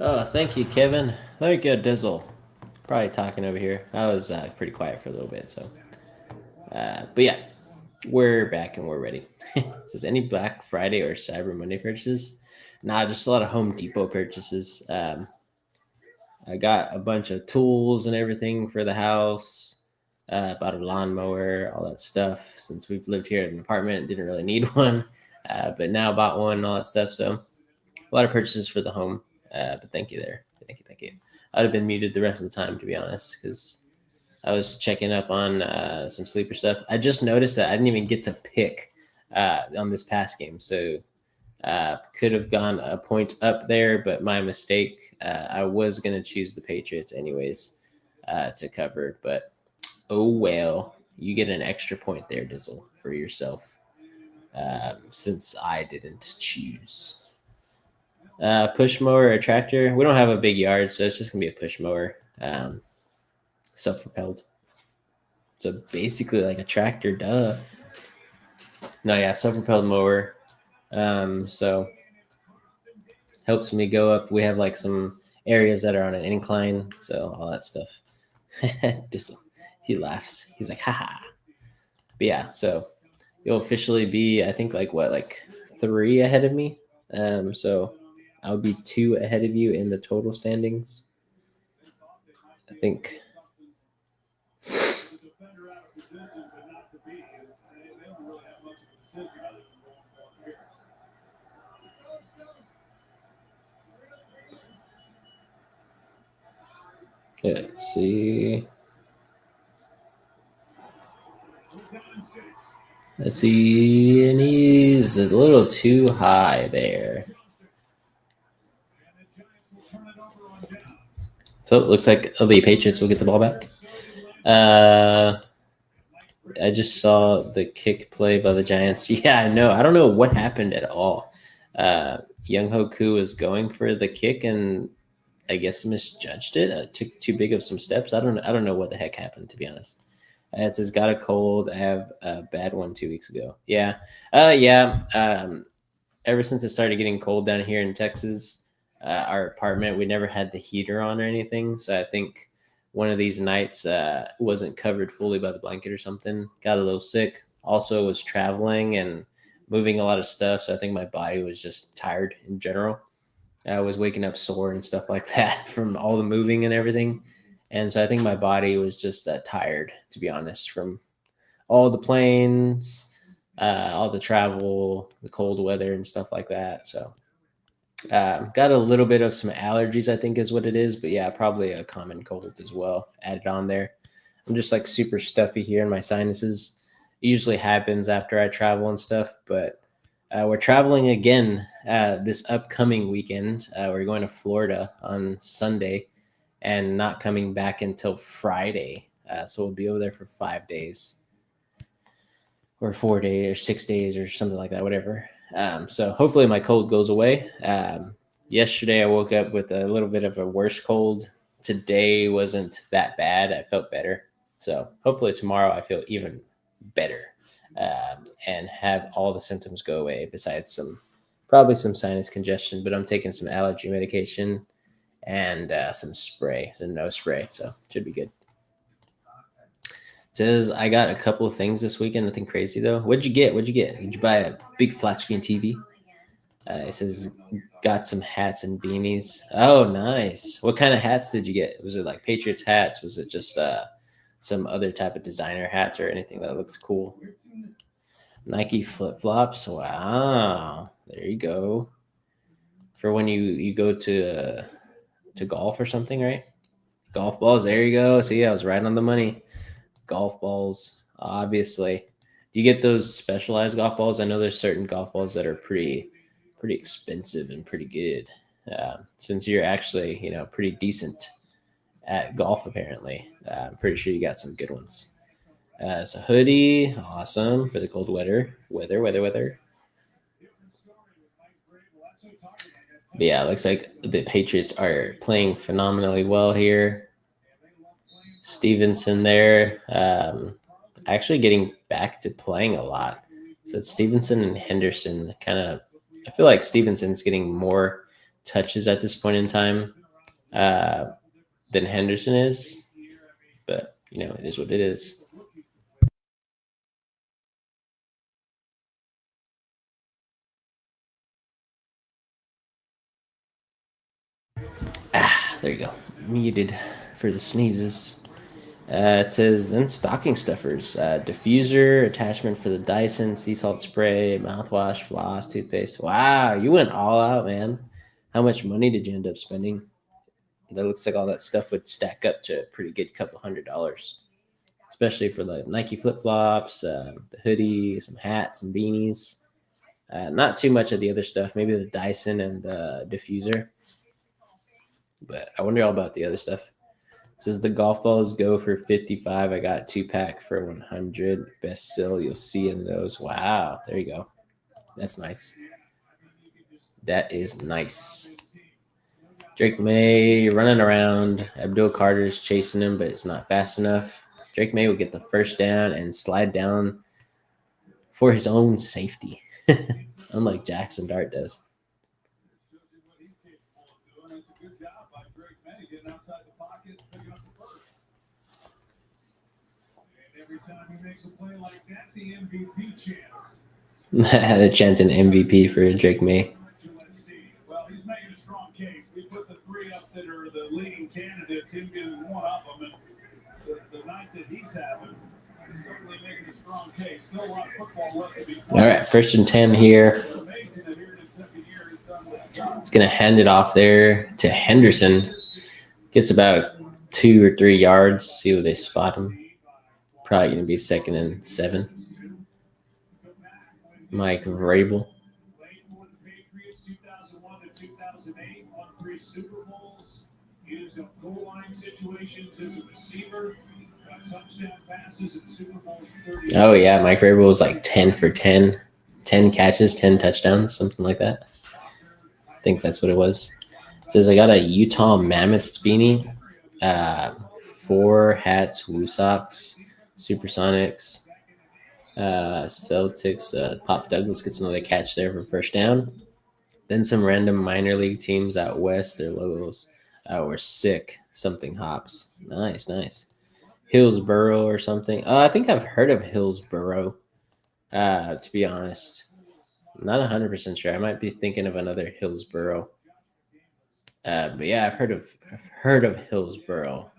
Oh, thank you, Kevin. Thank you, Dizzle. Probably talking over here. I was pretty quiet for a little bit, so. But yeah, we're back and we're ready. Says any Black Friday or Cyber Monday purchases? Nah, just a lot of Home Depot purchases. I got a bunch of tools and everything for the house. Bought a lawnmower, all that stuff. Since we've lived here in an apartment, didn't really need one, but now bought one and all that stuff. So a lot of purchases for the home. But thank you there. Thank you. I'd have been muted the rest of the time, to be honest, because I was checking up on some sleeper stuff. I just noticed that I didn't even get to pick on this past game. So could have gone a point up there, but my mistake. I was going to choose the Patriots anyways to cover, but oh well. You get an extra point there, Dizzle, for yourself, since I didn't choose. Push mower or tractor. We don't have a big yard, so it's just going to be a push mower. Self-propelled. So basically like a tractor, duh. No, yeah, self-propelled mower. So helps me go up. We have like some areas that are on an incline, so all that stuff. He laughs. He's like, haha. But yeah, so you'll officially be, I think, like 3 ahead of me. So I'll be 2 ahead of you in the total standings. I think. Let's see. Let's see, and he's a little too high there. So it looks like the Patriots will get the ball back. I just saw the kick play by the Giants. Yeah, I know. I don't know what happened at all. Young Hoku was going for the kick and I guess misjudged it. Took too big of some steps. I don't know what the heck happened, to be honest. It says got a cold. I have a bad one 2 weeks ago. Yeah. Yeah. Ever since it started getting cold down here in Texas, our apartment, we never had the heater on or anything. So I think one of these nights wasn't covered fully by the blanket or something. Got a little sick. Also was traveling and moving a lot of stuff. So I think my body was just tired in general. I was waking up sore and stuff like that from all the moving and everything. And so I think my body was just tired, to be honest, from all the planes, all the travel, the cold weather and stuff like that. So got a little bit of some allergies, I think is what it is. But yeah, probably a common cold as well added on there. I'm just like super stuffy here in my sinuses. It usually happens after I travel and stuff, but we're traveling again this upcoming weekend. We're going to Florida on Sunday and not coming back until Friday. So we'll be over there for 5 days or 4 days or 6 days or something like that, whatever. So hopefully my cold goes away. Yesterday I woke up with a little bit of a worse cold. Today wasn't that bad. I felt better. So hopefully tomorrow I feel even better and have all the symptoms go away besides probably some sinus congestion, but I'm taking some allergy medication and some spray, some nose spray. So should be good. It says I got a couple of things this weekend. Nothing crazy though. What'd you get? Did you buy a big flat screen TV? It says got some hats and beanies. Oh, nice. What kind of hats did you get? Was it like Patriots hats? Was it just some other type of designer hats or anything that looks cool? Nike flip flops. Wow, there you go. For when you go to golf or something, right? Golf balls. There you go. See, I was right on the money. Golf balls, obviously. Do you get those specialized golf balls? I know there's certain golf balls that are pretty expensive and pretty good. Since you're actually pretty decent at golf, apparently, I'm pretty sure you got some good ones. It's a hoodie, awesome for the cold weather. But yeah, it looks like the Patriots are playing phenomenally well here. Stevenson there, actually getting back to playing a lot. So it's Stevenson and Henderson kind of. I feel like Stevenson's getting more touches at this point in time than Henderson is. But, it is what it is. There you go. Muted for the sneezes. It says, then stocking stuffers. Diffuser, attachment for the Dyson, sea salt spray, mouthwash, floss, toothpaste. Wow, you went all out, man. How much money did you end up spending? That looks like all that stuff would stack up to a pretty good couple $100, especially for the Nike flip-flops, the hoodie, some hats and beanies. Not too much of the other stuff, maybe the Dyson and the diffuser. But I wonder all about the other stuff. It says the golf balls go for 55. I got 2-pack for 100. Best sell you'll see in those. Wow, there you go. That's nice. That is nice. Drake May running around. Abdul Carter's chasing him, but it's not fast enough. Drake May will get the first down and slide down for his own safety, unlike Jackson Dart does. Every time he makes a play like that, the MVP chance. The chance an MVP for Drake May. Well, he's making a strong case. We put the three up that are the leading candidates. Him getting one of them, and the night that he's having, certainly making a strong case. Still a lot of football left to be played. All right, 1st and 10 here. He's going to hand it off there to Henderson. Gets about 2 or 3 yards. See where they spot him. Probably going to be 2nd and 7. Mike Vrabel. Patriots 2001 to 2008 won 3 Super Bowls. Used up goal line situations as a receiver. Got touchdown passes at Super Bowls 30. Oh yeah, Mike Vrabel was like 10 for 10, 10 catches, 10 touchdowns, something like that. I think that's what it was. It says I got a Utah Mammoths beanie, 4 hats, Woo Sox, Supersonics, Celtics. Pop Douglas gets another catch there for first down. Then some random minor league teams out west. Their logos were sick. Something hops. Nice. Hillsboro or something. I think I've heard of Hillsboro. To be honest, I'm not 100% sure. I might be thinking of another Hillsboro. But yeah, I've heard of Hillsboro.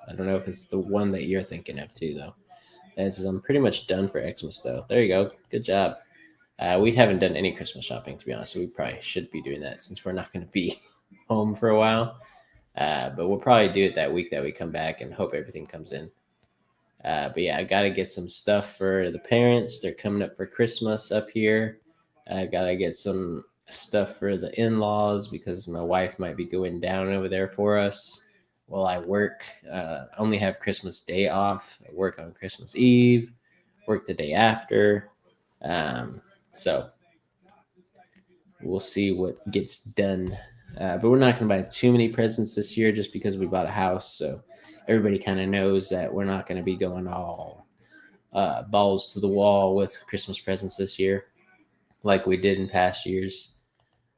I don't know if it's the one that you're thinking of too, though. And it says I'm pretty much done for Xmas, though. There you go. Good job. We haven't done any Christmas shopping, to be honest, so we probably should be doing that since we're not going to be home for a while. But we'll probably do it that week that we come back and hope everything comes in. But yeah, I got to get some stuff for the parents. They're coming up for Christmas up here. I got to get some stuff for the in-laws because my wife might be going down over there for us while I work. Only have Christmas Day off. I work on Christmas Eve, work the day after. So we'll see what gets done. But we're not going to buy too many presents this year just because we bought a house. So everybody kind of knows that we're not going to be going all balls to the wall with Christmas presents this year like we did in past years.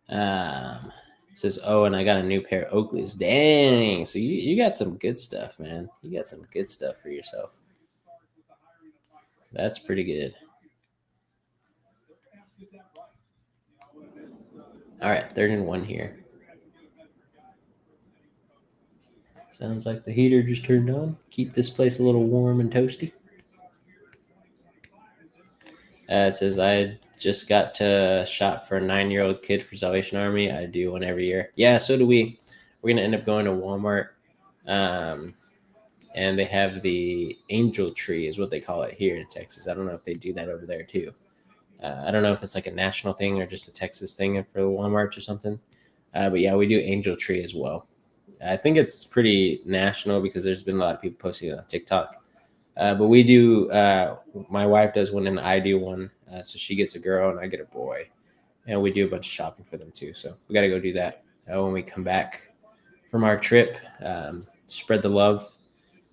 It says, oh, and I got a new pair of Oakleys. Dang. So you got some good stuff, man. You got some good stuff for yourself. That's pretty good. All right, 3rd and 1 here. Sounds like the heater just turned on. Keep this place a little warm and toasty. It says, I just got to shop for a 9-year-old kid for Salvation Army. I do one every year. Yeah, so do we. We're going to end up going to Walmart. And they have the angel tree is what they call it here in Texas. I don't know if they do that over there too. I don't know if it's like a national thing or just a Texas thing for Walmart or something. But yeah, we do angel tree as well. I think it's pretty national because there's been a lot of people posting it on TikTok. But we do, my wife does one and I do one. So she gets a girl and I get a boy. And we do a bunch of shopping for them too. So we got to go do that when we come back from our trip. Spread the love,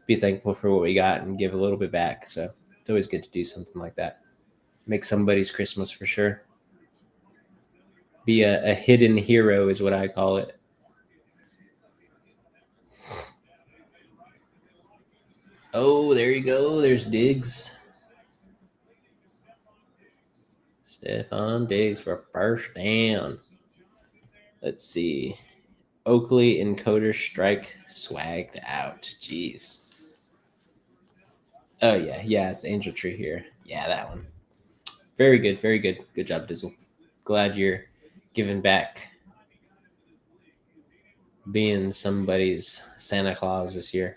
be thankful for what we got and give a little bit back. So it's always good to do something like that. Make somebody's Christmas for sure. be a hidden hero is what I call it. Oh, there you go. There's Diggs. Stephon Diggs for first down. Let's see. Oakley encoder strike swagged out. Jeez. Oh, yeah. It's the Angel Tree here. Yeah, that one. Very good. Very good. Good job, Dizzle. Glad you're giving back, being somebody's Santa Claus this year.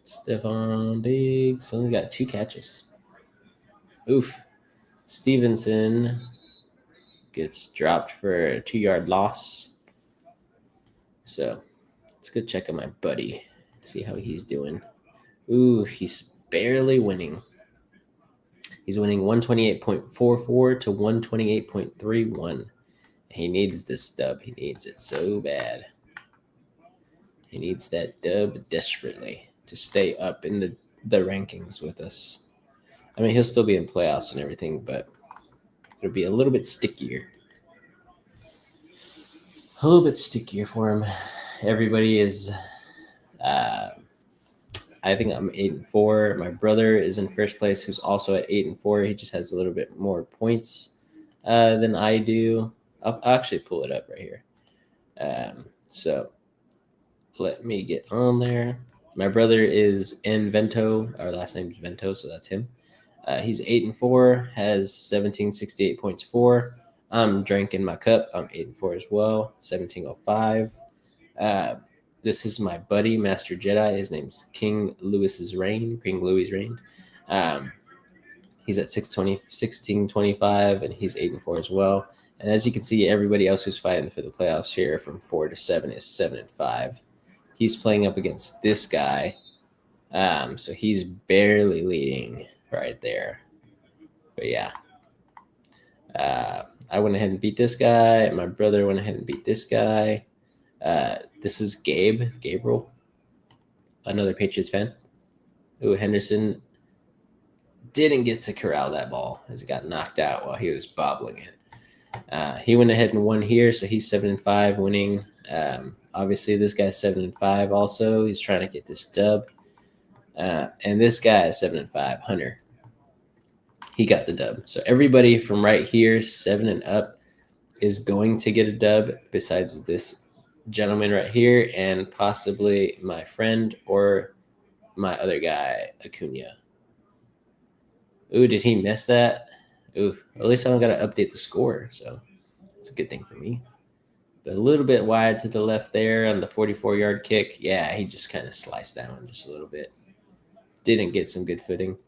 Stephon Diggs only got 2 catches. Oof. Stevenson gets dropped for a 2-yard loss. So let's go check on my buddy, see how he's doing. Ooh, he's barely winning. He's winning 128.44 to 128.31. He needs this dub. He needs it so bad. He needs that dub desperately to stay up in the rankings with us. I mean, he'll still be in playoffs and everything, but it'll be a little bit stickier. A little bit stickier for him. Everybody is, I think I'm 8-4. My brother is in first place, who's also at 8-4. He just has a little bit more points than I do. I'll actually pull it up right here. So let me get on there. My brother is Vento. Our last name is Vento, so that's him. He's 8-4, has 1768 points for. I'm drinking my cup. I'm 8-4 as well, 1705. This is my buddy, Master Jedi. His name's King Louis's Reign. King Louis' Reign. He's at 1625, and he's 8-4 as well. And as you can see, everybody else who's fighting for the playoffs here from 4 to 7 is 7-5. He's playing up against this guy. So he's barely leading right there. But yeah. I went ahead and beat this guy. My brother went ahead and beat this guy. This is Gabriel, another Patriots fan. Ooh, Henderson didn't get to corral that ball as it got knocked out while he was bobbling it. He went ahead and won here, so he's 7-5 winning. Obviously, this guy's 7-5 also. He's trying to get this dub. And this guy is 7-5, Hunter. He got the dub. So everybody from right here, 7 and up, is going to get a dub besides this gentleman right here and possibly my friend or my other guy, Acuna. Ooh, did he miss that? Ooh, at least I don't got to update the score, so it's a good thing for me. But a little bit wide to the left there on the 44-yard kick. Yeah, he just kind of sliced that one just a little bit. Didn't get some good footing.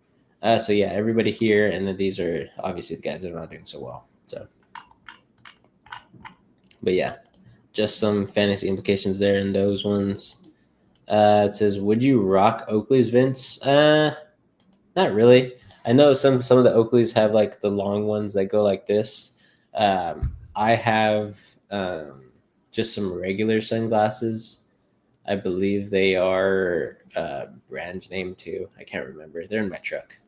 So yeah, everybody here, and then these are obviously the guys that are not doing so well. So, but yeah, just some fantasy implications there in those ones. It says, "Would you rock Oakley's, Vince?" Not really. I know some of the Oakleys have like the long ones that go like this. I have just some regular sunglasses. I believe they are brand name too. I can't remember. They're in my truck.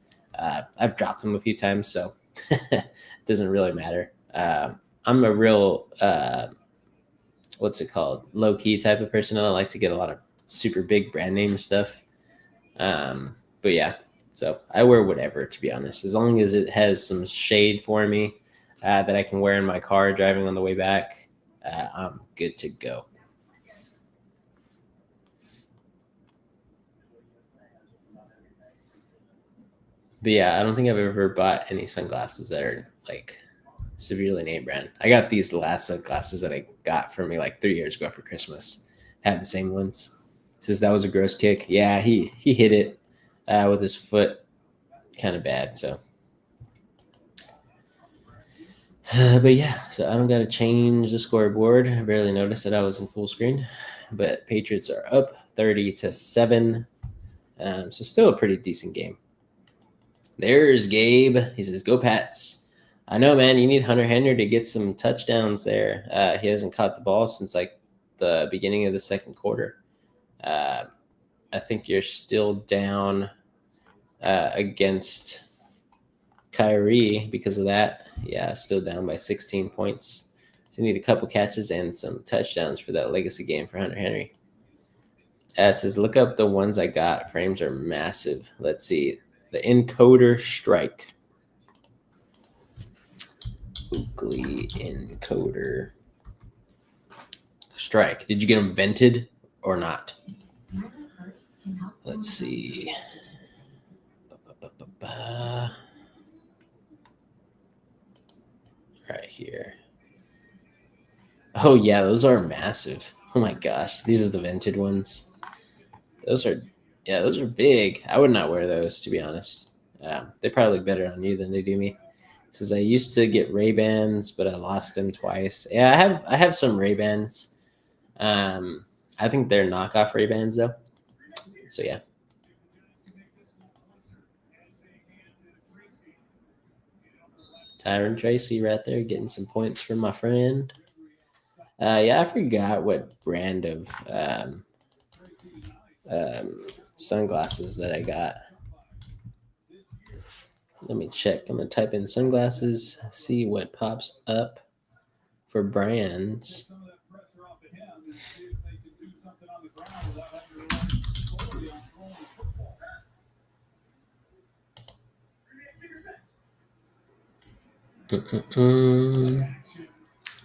I've dropped them a few times, so it doesn't really matter. I'm a real, what's it called? Low key type of person. I don't like to get a lot of super big brand name stuff. But yeah, so I wear whatever, to be honest, as long as it has some shade for me that I can wear in my car driving on the way back. I'm good to go. But yeah, I don't think I've ever bought any sunglasses that are like severely name brand. I got these last sunglasses that I got for me like 3 years ago for Christmas. Had the same ones. Says that was a gross kick. Yeah, he hit it with his foot kind of bad. So, but yeah, so I don't got to change the scoreboard. I barely noticed that I was in full screen. But Patriots are up 30-7. So still a pretty decent game. There's Gabe. He says, "Go Pats." I know, man. You need Hunter Henry to get some touchdowns there. He hasn't caught the ball since like the beginning of the second quarter. I think you're still down against Kyrie because of that. Yeah, still down by 16 points. So you need a couple catches and some touchdowns for that legacy game for Hunter Henry. Says, look up the ones I got. Frames are massive. Let's see. The encoder strike. Oakley encoder strike. Did you get them vented or not? Let's see. Right here. Oh yeah, those are massive. Oh my gosh, these are the vented ones. Those are big. I would not wear those, to be honest. They probably look better on you than they do me. It says I used to get Ray-Bans, but I lost them twice. Yeah, I have some Ray-Bans. I think they're knockoff Ray-Bans though. So yeah. Tyron Tracy right there getting some points from my friend. Yeah, I forgot what brand of sunglasses that I got. Let me check. I'm going to type in sunglasses, see what pops up for brands.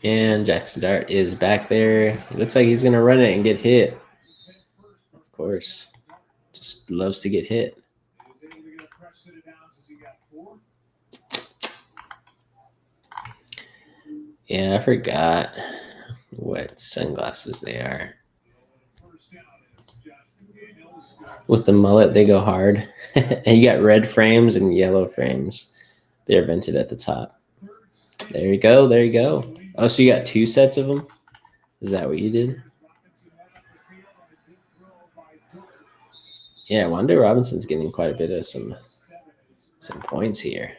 And Jackson Dart is back there. It looks like he's going to run it and get hit. Of course. Just loves to get hit. Yeah, I forgot what sunglasses they are. With the mullet, they go hard. And you got red frames and yellow frames. They're vented at the top. There you go. There you go. Oh, so you got two sets of them? Is that what you did? Yeah, Wanda Robinson's getting quite a bit of some points here.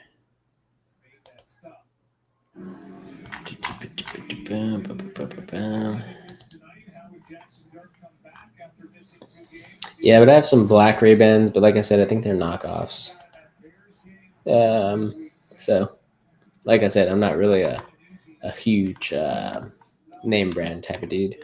Yeah, but I have some black Ray-Bans, but like I said, I think they're knockoffs. So, like I said, I'm not really a huge name brand type of dude.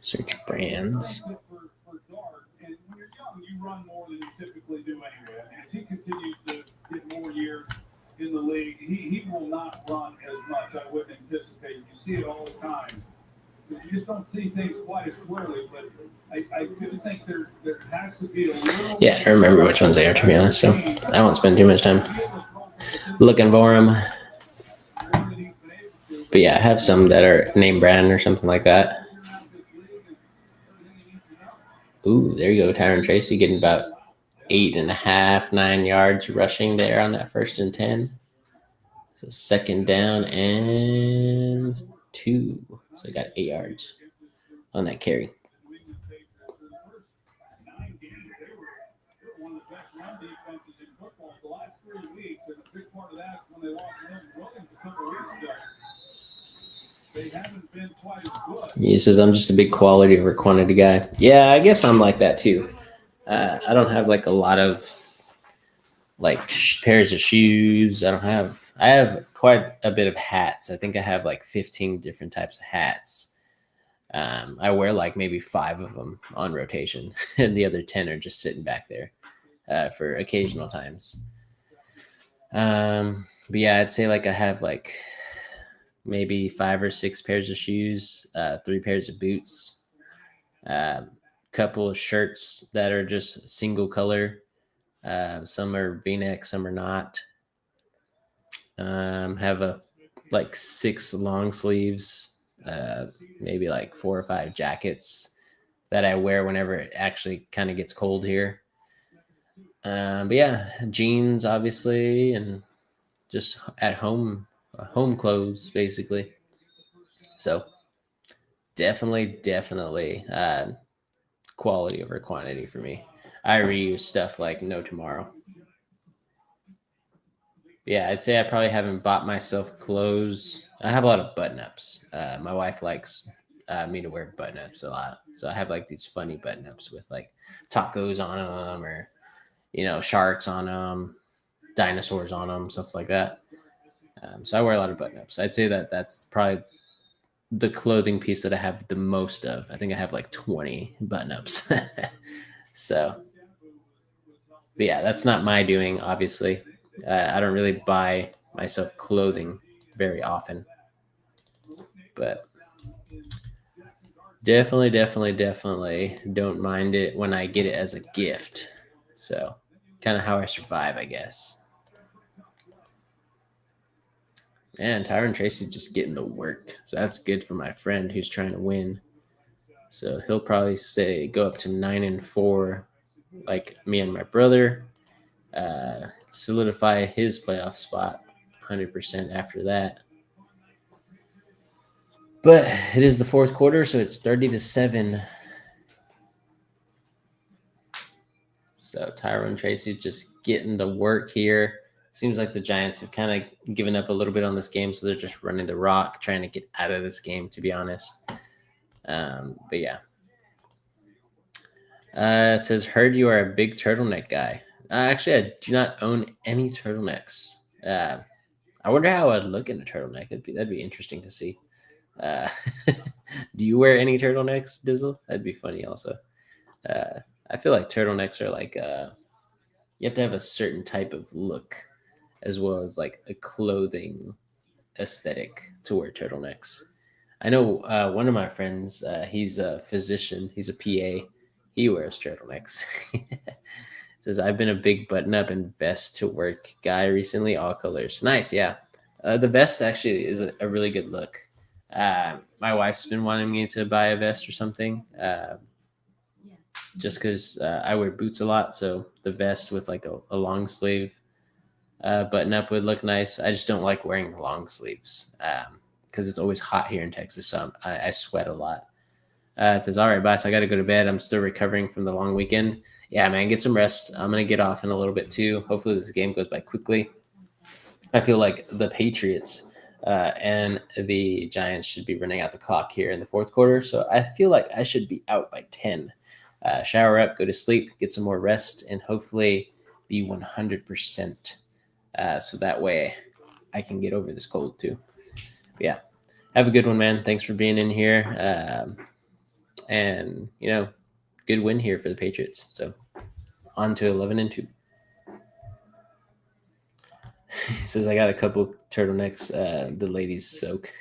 Search brands. You run more than you typically do anyway. As he continues to get more years in the league, he will not run as much. I wouldn't anticipate. You see it all the time. You just don't see things quite as clearly. But I do think there has to be a little. Yeah, I remember which ones they are, to be honest. So I won't spend too much time looking for them. But yeah, I have some that are name brand or something like that. Ooh, there you go. Tyron Tracy getting about 8.5, 9 yards rushing there on that 1st and 10. So 2nd down and 2. So I got 8 yards on that carry. He says, I'm just a big quality over quantity guy. Yeah, I guess I'm like that too. I don't have like a lot of like pairs of shoes. I have quite a bit of hats. I think I have like 15 different types of hats. I wear like maybe 5 of them on rotation, and the other 10 are just sitting back there for occasional times. But yeah, I'd say like I have like maybe 5 or 6 pairs of shoes, 3 pairs of boots, couple of shirts that are just single color. Some are V-neck, some are not. Have like 6 long sleeves, maybe like 4 or 5 jackets that I wear whenever it actually kind of gets cold here. But yeah, jeans obviously, and just at home clothes basically. So definitely quality over quantity for me. I reuse stuff like no tomorrow. Yeah, I'd say I probably haven't bought myself clothes. I have a lot of button ups. My wife likes me to wear button ups a lot. So I have like these funny button ups with like tacos on them or, sharks on them, dinosaurs on them, stuff like that. So I wear a lot of button ups. I'd say that that's probably the clothing piece that I have the most of. I think I have like 20 button ups. So, but yeah, that's not my doing, obviously. I don't really buy myself clothing very often, but definitely don't mind it when I get it as a gift. So, kind of how I survive, I guess. And Tyron Tracy's just getting the work. So that's good for my friend who's trying to win. So he'll probably go up to 9-4, like me and my brother. Solidify his playoff spot 100% after that. But it is the fourth quarter, so it's 30-7. So Tyrone Tracy's just getting the work here. Seems like the Giants have kind of given up a little bit on this game, so they're just running the rock, trying to get out of this game, to be honest. But yeah. It says, heard you are a big turtleneck guy. Actually, I do not own any turtlenecks. I wonder how I'd look in a turtleneck. That'd be interesting to see. Uh, do you wear any turtlenecks, Dizzle? That'd be funny also. I feel like turtlenecks are like you have to have a certain type of look as well as like a clothing aesthetic to wear turtlenecks. I know one of my friends, he's a physician, he's a PA. He wears turtlenecks. Says, I've been a big button up and vest to work guy recently, all colors. Nice, yeah. The vest actually is a really good look. My wife's been wanting me to buy a vest or something. Just because I wear boots a lot, so the vest with like a long sleeve button up would look nice. I just don't like wearing the long sleeves because it's always hot here in Texas, so I sweat a lot. It says, all right, boss, I got to go to bed. I'm still recovering from the long weekend. Yeah, man, get some rest. I'm going to get off in a little bit too. Hopefully this game goes by quickly. I feel like the Patriots and the Giants should be running out the clock here in the fourth quarter, so I feel like I should be out by 10. Shower up, go to sleep, get some more rest, and hopefully be 100%. So that way I can get over this cold too. But yeah, have a good one, man. Thanks for being in here. And, good win here for the Patriots. So on to 11-2. He says, I got a couple turtlenecks the ladies soak.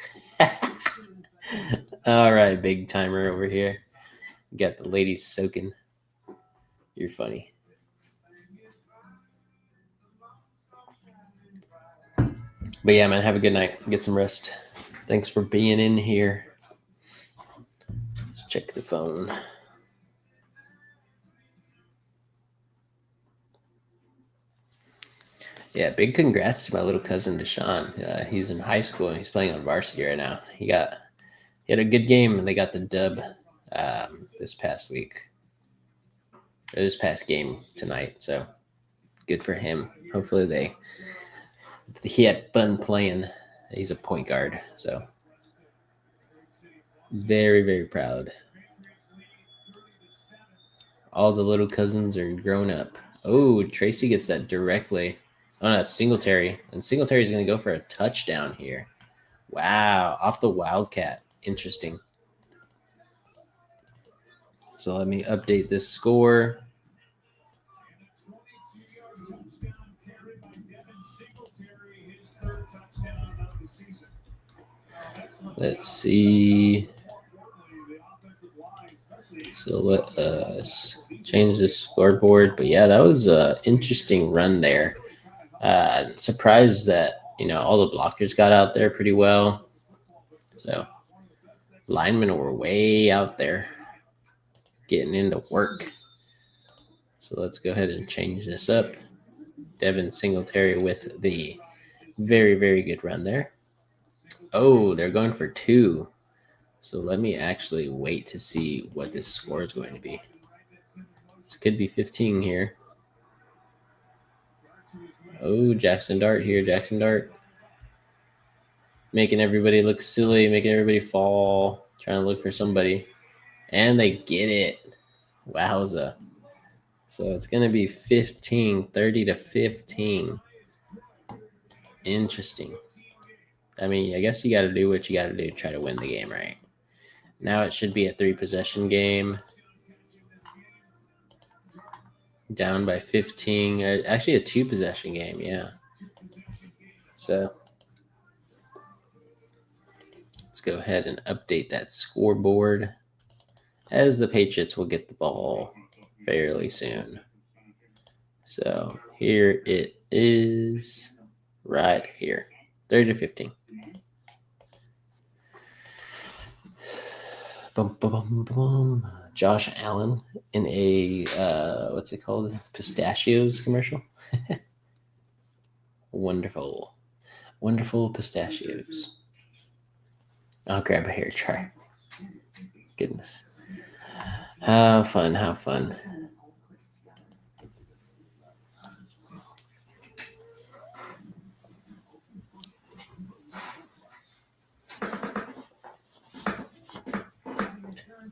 All right, big timer over here. Got the ladies soaking. You're funny. But yeah, man, have a good night. Get some rest. Thanks for being in here. Let's check the phone. Yeah, big congrats to my little cousin Deshaun. He's in high school and he's playing on varsity right now. He had a good game and they got the dub this past week. Or this past game tonight. So good for him. Hopefully he had fun playing. He's a point guard, so very, very proud. All the little cousins are grown up. Oh, Tracy gets that directly. Oh, no, Singletary. And Singletary's going to go for a touchdown here. Wow, off the Wildcat. Interesting. So let me update this score. Let's see. So let us change the scoreboard. But yeah, that was an interesting run there. Surprised that, all the blockers got out there pretty well. So linemen were way out there getting into work. So let's go ahead and change this up. Devin Singletary with the very, very good run there. Oh, they're going for 2. So let me actually wait to see what this score is going to be. This could be 15 here. Oh, Jackson Dart here. Jackson Dart. Making everybody look silly, making everybody fall, trying to look for somebody. And they get it. Wowza. So it's going to be 15, 30 to 15. Interesting. I mean, I guess you got to do what you got to do to try to win the game, right? Now it should be a 3-possession game. Down by 15. Actually, a 2-possession game, yeah. So let's go ahead and update that scoreboard, as the Patriots will get the ball fairly soon. So here it is, right here, 30 to 15. Boom, boom, boom, boom. Josh Allen in a what's it called? Pistachios commercial. Wonderful, wonderful pistachios. I'll grab a hair dryer. Goodness, how fun! How fun!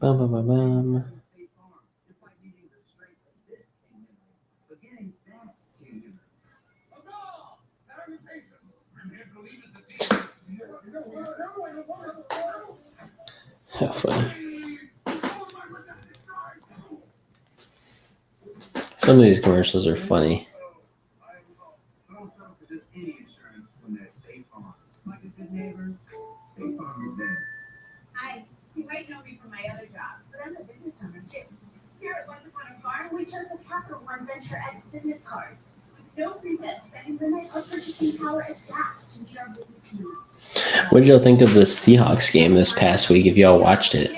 Bum, bum, bum, bum. How funny. Some of these commercials are funny. Hi, you might know me from my other job, but I'm a business owner too. Here at Once Upon a Farm, we chose the Capital One Venture X business card. No preset spending limit or purchasing power as fast to meet our business needs. What did y'all think of the Seahawks game this past week? If y'all watched it,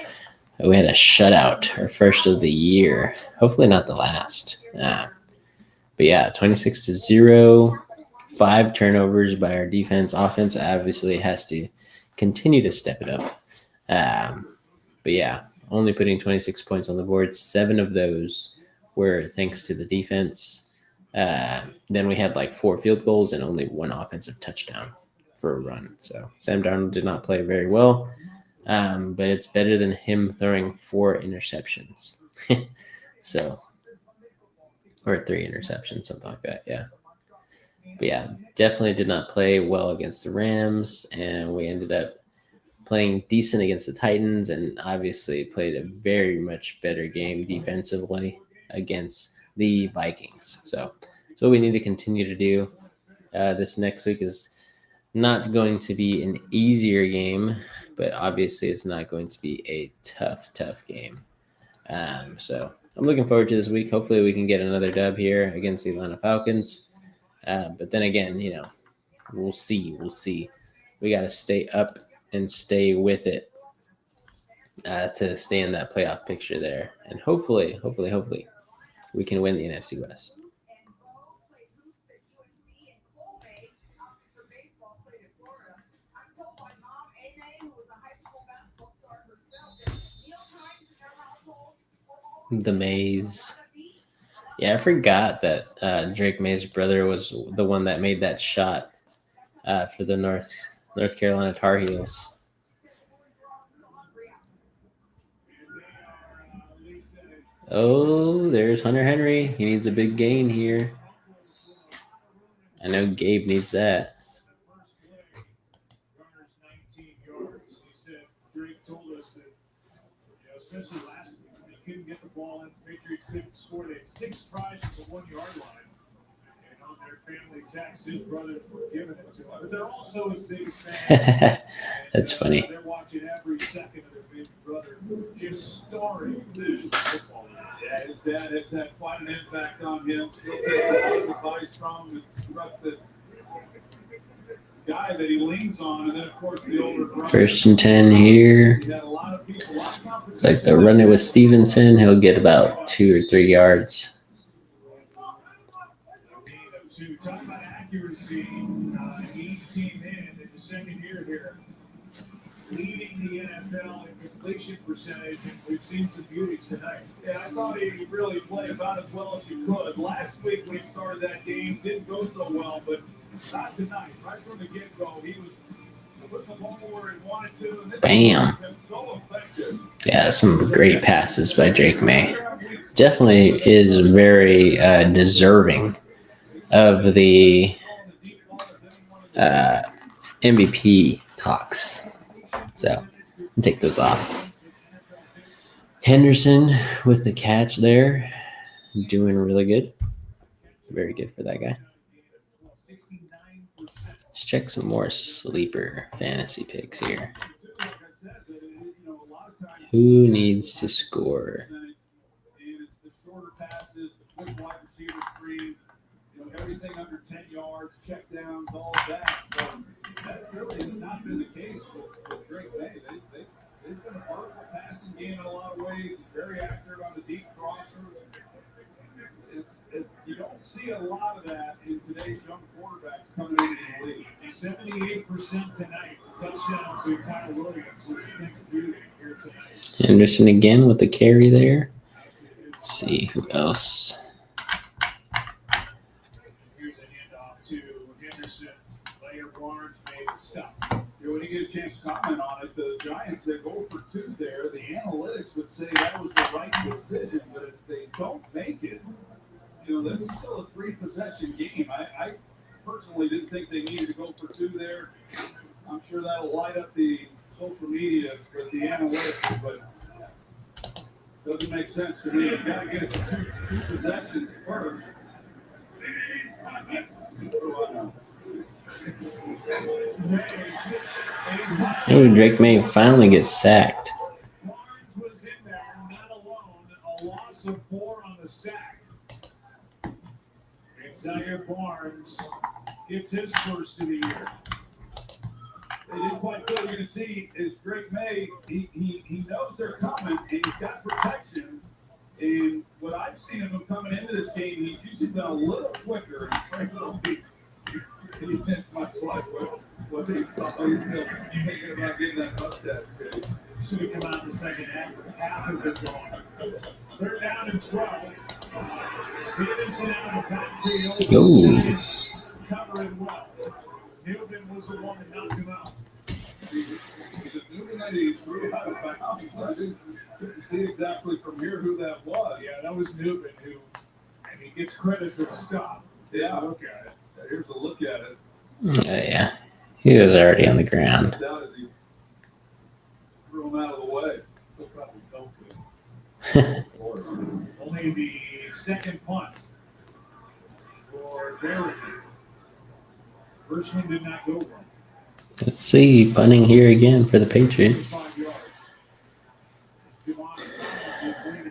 we had a shutout, our first of the year. Hopefully not the last. But yeah, 26-0, 5 turnovers by our defense. Offense obviously has to continue to step it up. But yeah, only putting 26 points on the board. 7 of those were thanks to the defense. Then we had like 4 field goals and only 1 offensive touchdown for a run. So Sam Darnold did not play very well, but it's better than him throwing 4 interceptions. So, or 3 interceptions, something like that. Yeah. But yeah, definitely did not play well against the Rams, and we ended up playing decent against the Titans, and obviously played a very much better game defensively against the Vikings. So that's what we need to continue to do. This next week is not going to be an easier game, but obviously it's not going to be a tough game. So I'm looking forward to this week. Hopefully we can get another dub here against the Atlanta Falcons. But then again, we'll see. We got to stay up and stay with it to stay in that playoff picture there. And hopefully, we can win the NFC West. The Mays. Yeah, I forgot that Drake May's brother was the one that made that shot for the North Carolina Tar Heels. Oh, there's Hunter Henry. He needs a big gain here. I know Gabe needs that. Especially last week when he couldn't get the ball in, the Patriots couldn't score. They had 6 tries from the 1-yard line. And on their family text, his brother were giving it to him. But they're also his biggest fans. That's funny. They're watching every second of their big brother just starring vision football. Yeah, his dad has had quite an impact on him. Still takes a lot of advice from him. The guy that he leans on, and then of course the older brother. 1st and 10 here. It's like they'll run it with Stevenson. He'll get about 2 or 3 yards. To talk about accuracy, he came in the second year here, leading the NFL in completion percentage, and we've seen some beauties tonight. Yeah, I thought he really played about as well as he could. Last week when he started that game, didn't go so well, but not tonight. Right from the get-go, he was putting the ball where he wanted to. And Bam. so effective. Yeah, some great passes by Drake May. Definitely is very deserving of the MVP talks. So I'll take those off. Henderson with the catch there, doing really good. Very good for that guy. Let's check some more sleeper fantasy picks here. Who needs to score? Everything under 10 yards, check downs, all that. But that really has not been the case with Drake May. They've been a vertical passing game in a lot of ways. He's very accurate on the deep crosser. You don't see a lot of that in today's young quarterbacks coming into the league. 78% tonight. Touchdown to Kyle Williams, which I think is beauty here tonight. Henderson again with the carry there. Let's see who else. To Henderson, Layer Barnes made the stop. When you get a chance to comment on it, the Giants, they go for 2 there. The analytics would say that was the right decision, but if they don't make it, that's still a 3-possession game. I personally didn't think they needed to go for 2 there. I'm sure that'll light up the social media with the analytics, but doesn't make sense to me. You got to get it to two possessions first. Oh, Drake May finally gets sacked. Barnes was in there, not alone. A loss of 4 on the sack. Xavier Barnes gets his first of the year. They did quite good. You're going to see is Drake May. He knows they're coming, and he's got protection. And what I've seen of him coming into this game, he's usually been a little quicker. He didn't much like what he's still thinking about getting that mustache fixed. Should have come out in the second half. Half of it gone. They're down in 12. Stevenson out of the backfield. Ooh. Covering well. Newman was the one that knocked him out. Was it Newman that he threw out of bounds? I didn't see exactly from here who that was. Yeah, that was Newman who, and he gets credit for the stop. Yeah, look at it. Here's a look at it. Yeah, he was already on the ground. He threw him out of the way. Still probably felt good. Only the second punt for Barry. First one did not go wrong. Let's see, punting here again for the Patriots.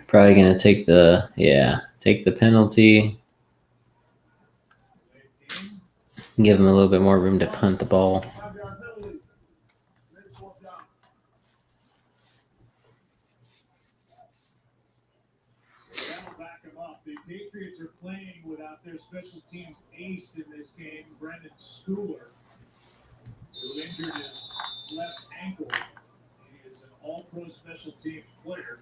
Probably gonna take the penalty. Give him a little bit more room to punt the ball. The Patriots are playing without their special teams ace in this game, Brendan Schooler, who injured his left ankle. He is an all-pro special teams player.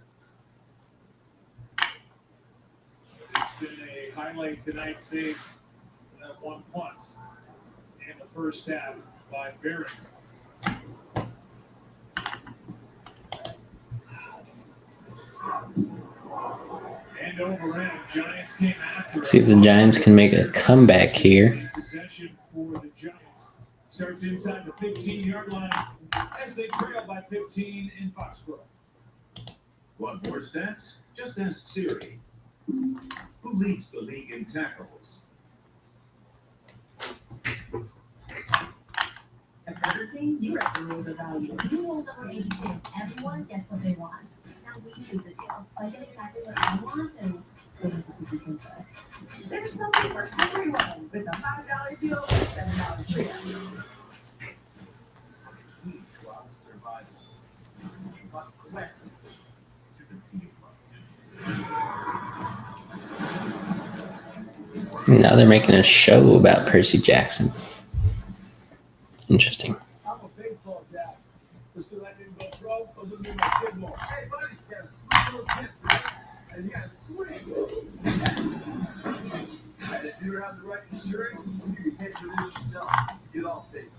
It's been a highlight tonight, save that one punt in the first half by Barry. And over end, Giants came after. See if the Giants can make a comeback here. Possession for the Giants. Starts inside the 15-yard line as they trail by 15 in Foxborough. Want more stats? Just ask Siri. Who leads the league in tackles? At Burger King, you write the rules of value. You roll number 82. Everyone gets what they want. Now we choose the deal. So I get exactly what I want and So it's a cookie princess. There's something for everyone with a $5 deal or $7 trio. Key to our survival. But quest to the sea of Now they're making a show about Percy Jackson. Interesting. I'm a baseball guy. Just because I didn't go pro doesn't mean I did more. Hey, buddy, you gotta swing those hips, right? And you gotta swing. And if you have the right insurance, you can pay for this yourself. Get all state.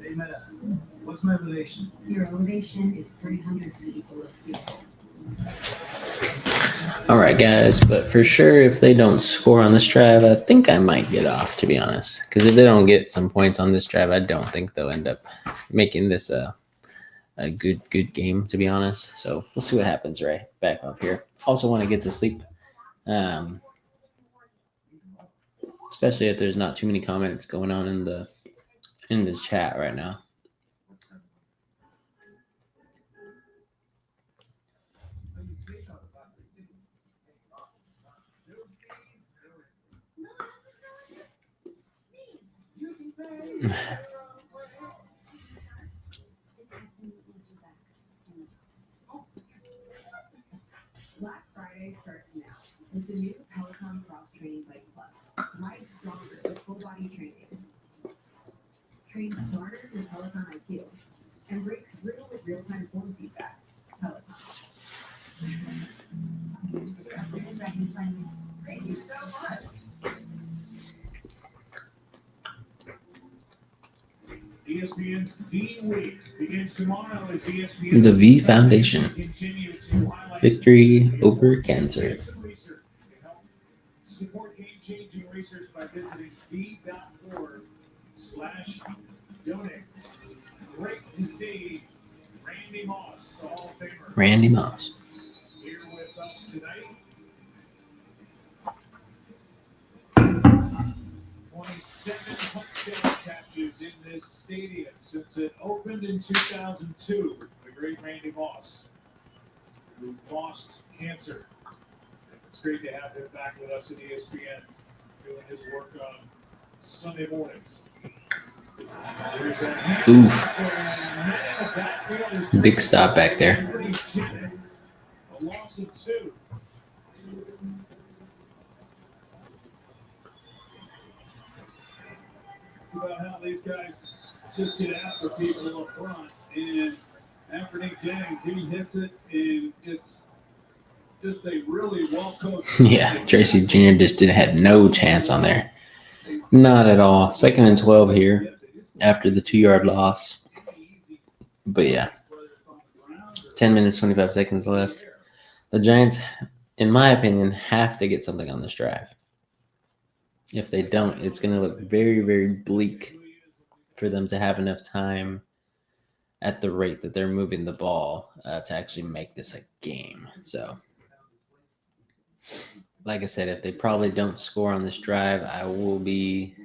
Hey, Meta, what's my elevation? Your elevation is 300 feet below sea level. All right, guys, but for sure, if they don't score on this drive, I think I might get off, to be honest. Because if they don't get some points on this drive, I don't think they'll end up making this a good game, to be honest. So we'll see what happens right back up here. Also want to get to sleep, especially if there's not too many comments going on in the chat right now. Black Friday starts now with the new Peloton Cross Training Bike Plus. Ride stronger with full body training. Train smarter with Peloton IQ. And break through with real-time form feedback. Peloton. Thank you so much. ESPN's V Week begins tomorrow as ESPN. The V Foundation. Victory over cancer. Support game-changing research by visiting v.org/donate. Great to see Randy Moss, the Hall of Famer, Randy Moss. here with us tonight. 27 touchdown catches in this stadium since it opened in 2002. The great Randy Moss, who lost cancer. It's great to have him back with us at ESPN, doing his work on Sunday mornings. Oof. Big stop back there. A loss of 2. About how these guys just get after people up front, and after Nick Jennings, he hits it, and it's just a really well coached. Yeah, Tracy Jr. just didn't have no chance on there. Not at all. 2nd and 12 here after the 2-yard loss. But yeah, 10 minutes, 25 seconds left. The Giants, in my opinion, have to get something on this drive. If they don't, it's going to look very, very bleak for them to have enough time at the rate that they're moving the ball to actually make this a game. So, like I said, if they probably don't score on this drive, I will be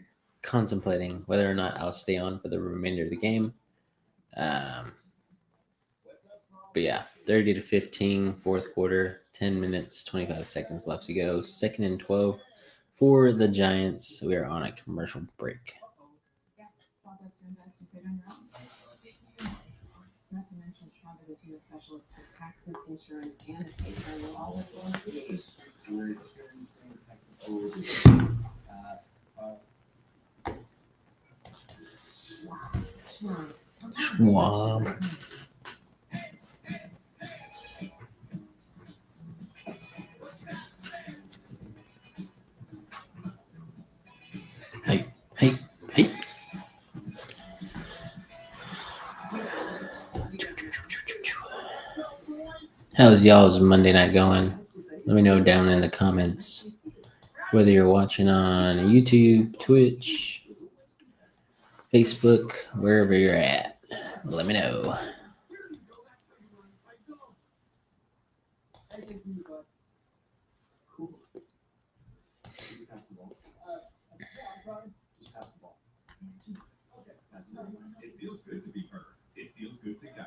contemplating whether or not I'll stay on for the remainder of the game. But yeah, 30-15, fourth quarter, 10 minutes, 25 seconds left to go. 2nd and 12 for the Giants. We are on a commercial break. Not to mention, Schwab is a team of specialists for taxes, insurance, and estate planning, all with one fee. Schwab. Hey. How's y'all's Monday night going? Let me know down in the comments whether you're watching on YouTube, Twitch, Facebook, wherever you're at. Let me know. It feels good to be heard. It feels good to Geico.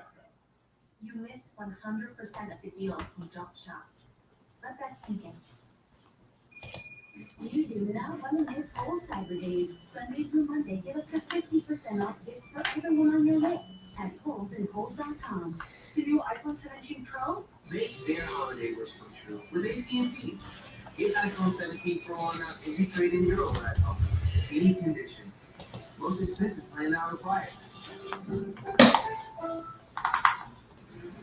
You miss 100% of the deals you don't shop. Let that sink in. You do not want to miss all Cyber Days. Sunday through Monday, get up to 50% off gifts for everyone on your list at Kohl's and Kohl's.com. The new iPhone 17 Pro? Make their holiday wish come true with AT&T. Get iPhone 17 Pro on us when you trade in your old iPhone. Any condition. Most expensive plan not required.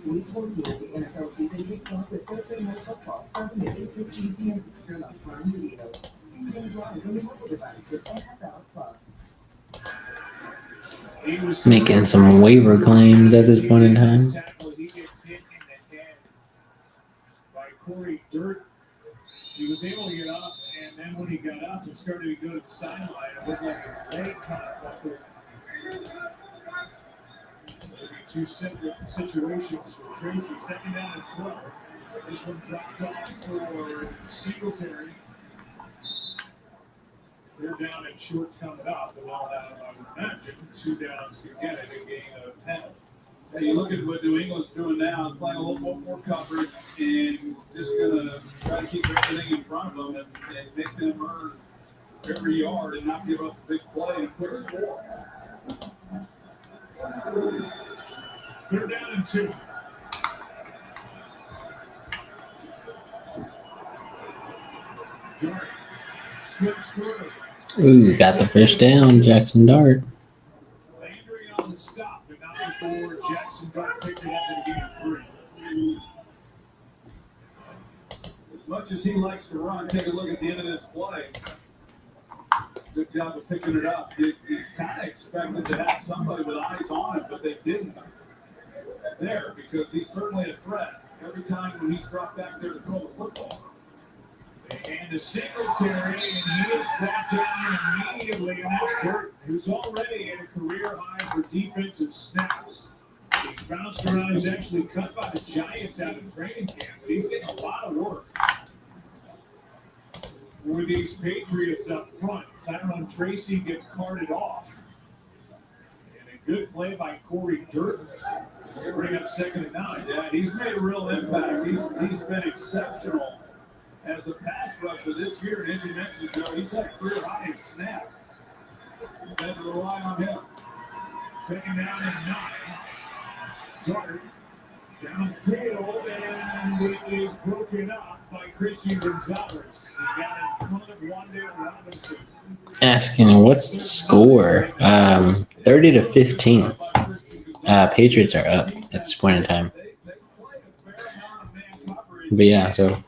Week 14 of the NFL season kicks off with Thursday Night Football, starting at 8:15 p.m. Eastern on Prime Video. Stream games live on your mobile device with NFL Plus. Making some waiver claims at this point in time. He gets hit in the head by Corey Dirt. He was able to get up, and then when he got up and started to go to the sideline, it looked like his leg kind of buckled. Two separate situations for Tracy. Second down and 12. This one dropped off for Singletary. They're down and short coming up, but they'll have, I would imagine, 2 downs to get it, a gain of 10. Now you look at what New England's doing now, playing a little more coverage, and just going to try to keep everything in front of them and make them earn every yard and not give up a big play and a quick score. 3rd down and 2. Jordan slips through. Ooh, got the first down, Jackson Dart. Landry on the stop, but not before Jackson Dart picked it up and gained 3. As much as he likes to run, take a look at the end of this play. Good job of picking it up. He kind of expected to have somebody with eyes on him, but they didn't. There, because he's certainly a threat every time when he's brought back there to throw the football. And the Singletary, and he is brought down immediately, and that's Burton, who's already at a career high for defensive snaps. He's bounced around. He's actually cut by the Giants out of training camp, but he's getting a lot of work for these Patriots up front. Tyrone Tracy gets carted off. And a good play by Corey Dirt. Bring up 2nd and 9. Yeah, he's made a real impact. He's been exceptional as a pass rusher this year. And as you mentioned, Joe, he's had a career high in snap. You've had to rely on him. 2nd down and 9. Dart downfield, and it is broken up by Christian Gonzalez. He got in front of Wandale Robinson. Asking what's the score? 30-15. Patriots are up at this point in time. But yeah, so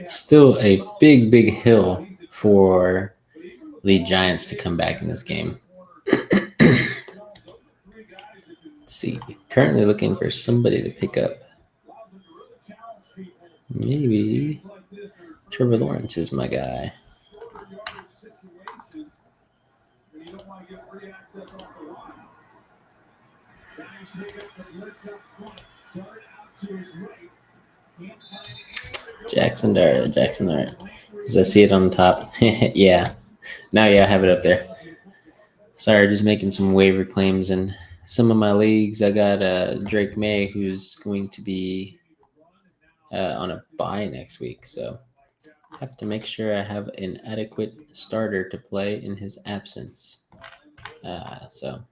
still a big hill for the Giants to come back in this game. Let's see. Currently looking for somebody to pick up. Maybe Trevor Lawrence is my guy. Jackson Dart. Does I see it on the top? Yeah. Now, yeah, I have it up there. Sorry, just making some waiver claims in some of my leagues. I got Drake May, who's going to be on a bye next week. So I have to make sure I have an adequate starter to play in his absence. Yeah, so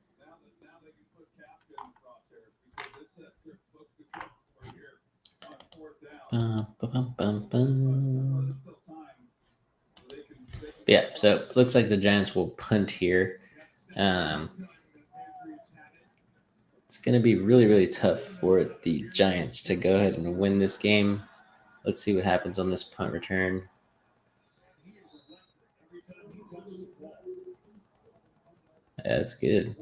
looks like the Giants will punt here. It's going to be really tough for the Giants to go ahead and win this game. Let's see what happens on this punt return. That's good.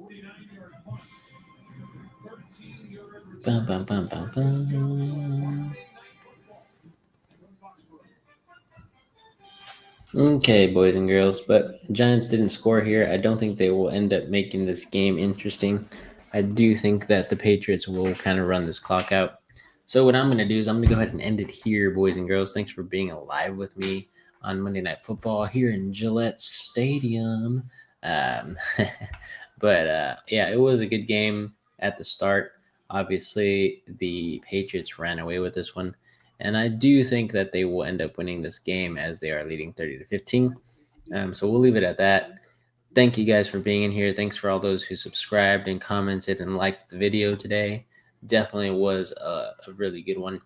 Okay, boys and girls, but Giants didn't score here. I don't think they will end up making this game interesting. I do think that the Patriots will kind of run this clock out. So what I'm going to do is I'm going to go ahead and end it here, boys and girls. Thanks for being alive with me on Monday Night Football here in Gillette Stadium. Yeah, it was a good game at the start. Obviously, the Patriots ran away with this one. And I do think that they will end up winning this game as they are leading 30-15. So we'll leave it at that. Thank you guys for being in here. Thanks for all those who subscribed and commented and liked the video today. Definitely was a really good one.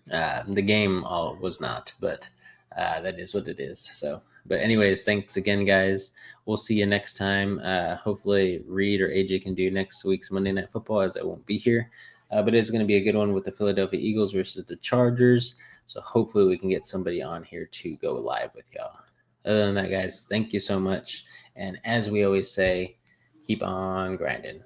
The game was not, but that is what it is. So, but anyways, thanks again, guys. We'll see you next time. Hopefully, Reed or AJ can do next week's Monday Night Football, as I won't be here. But it's going to be a good one with the Philadelphia Eagles versus the Chargers. So hopefully we can get somebody on here to go live with y'all. Other than that, guys, thank you so much. And as we always say, keep on grinding.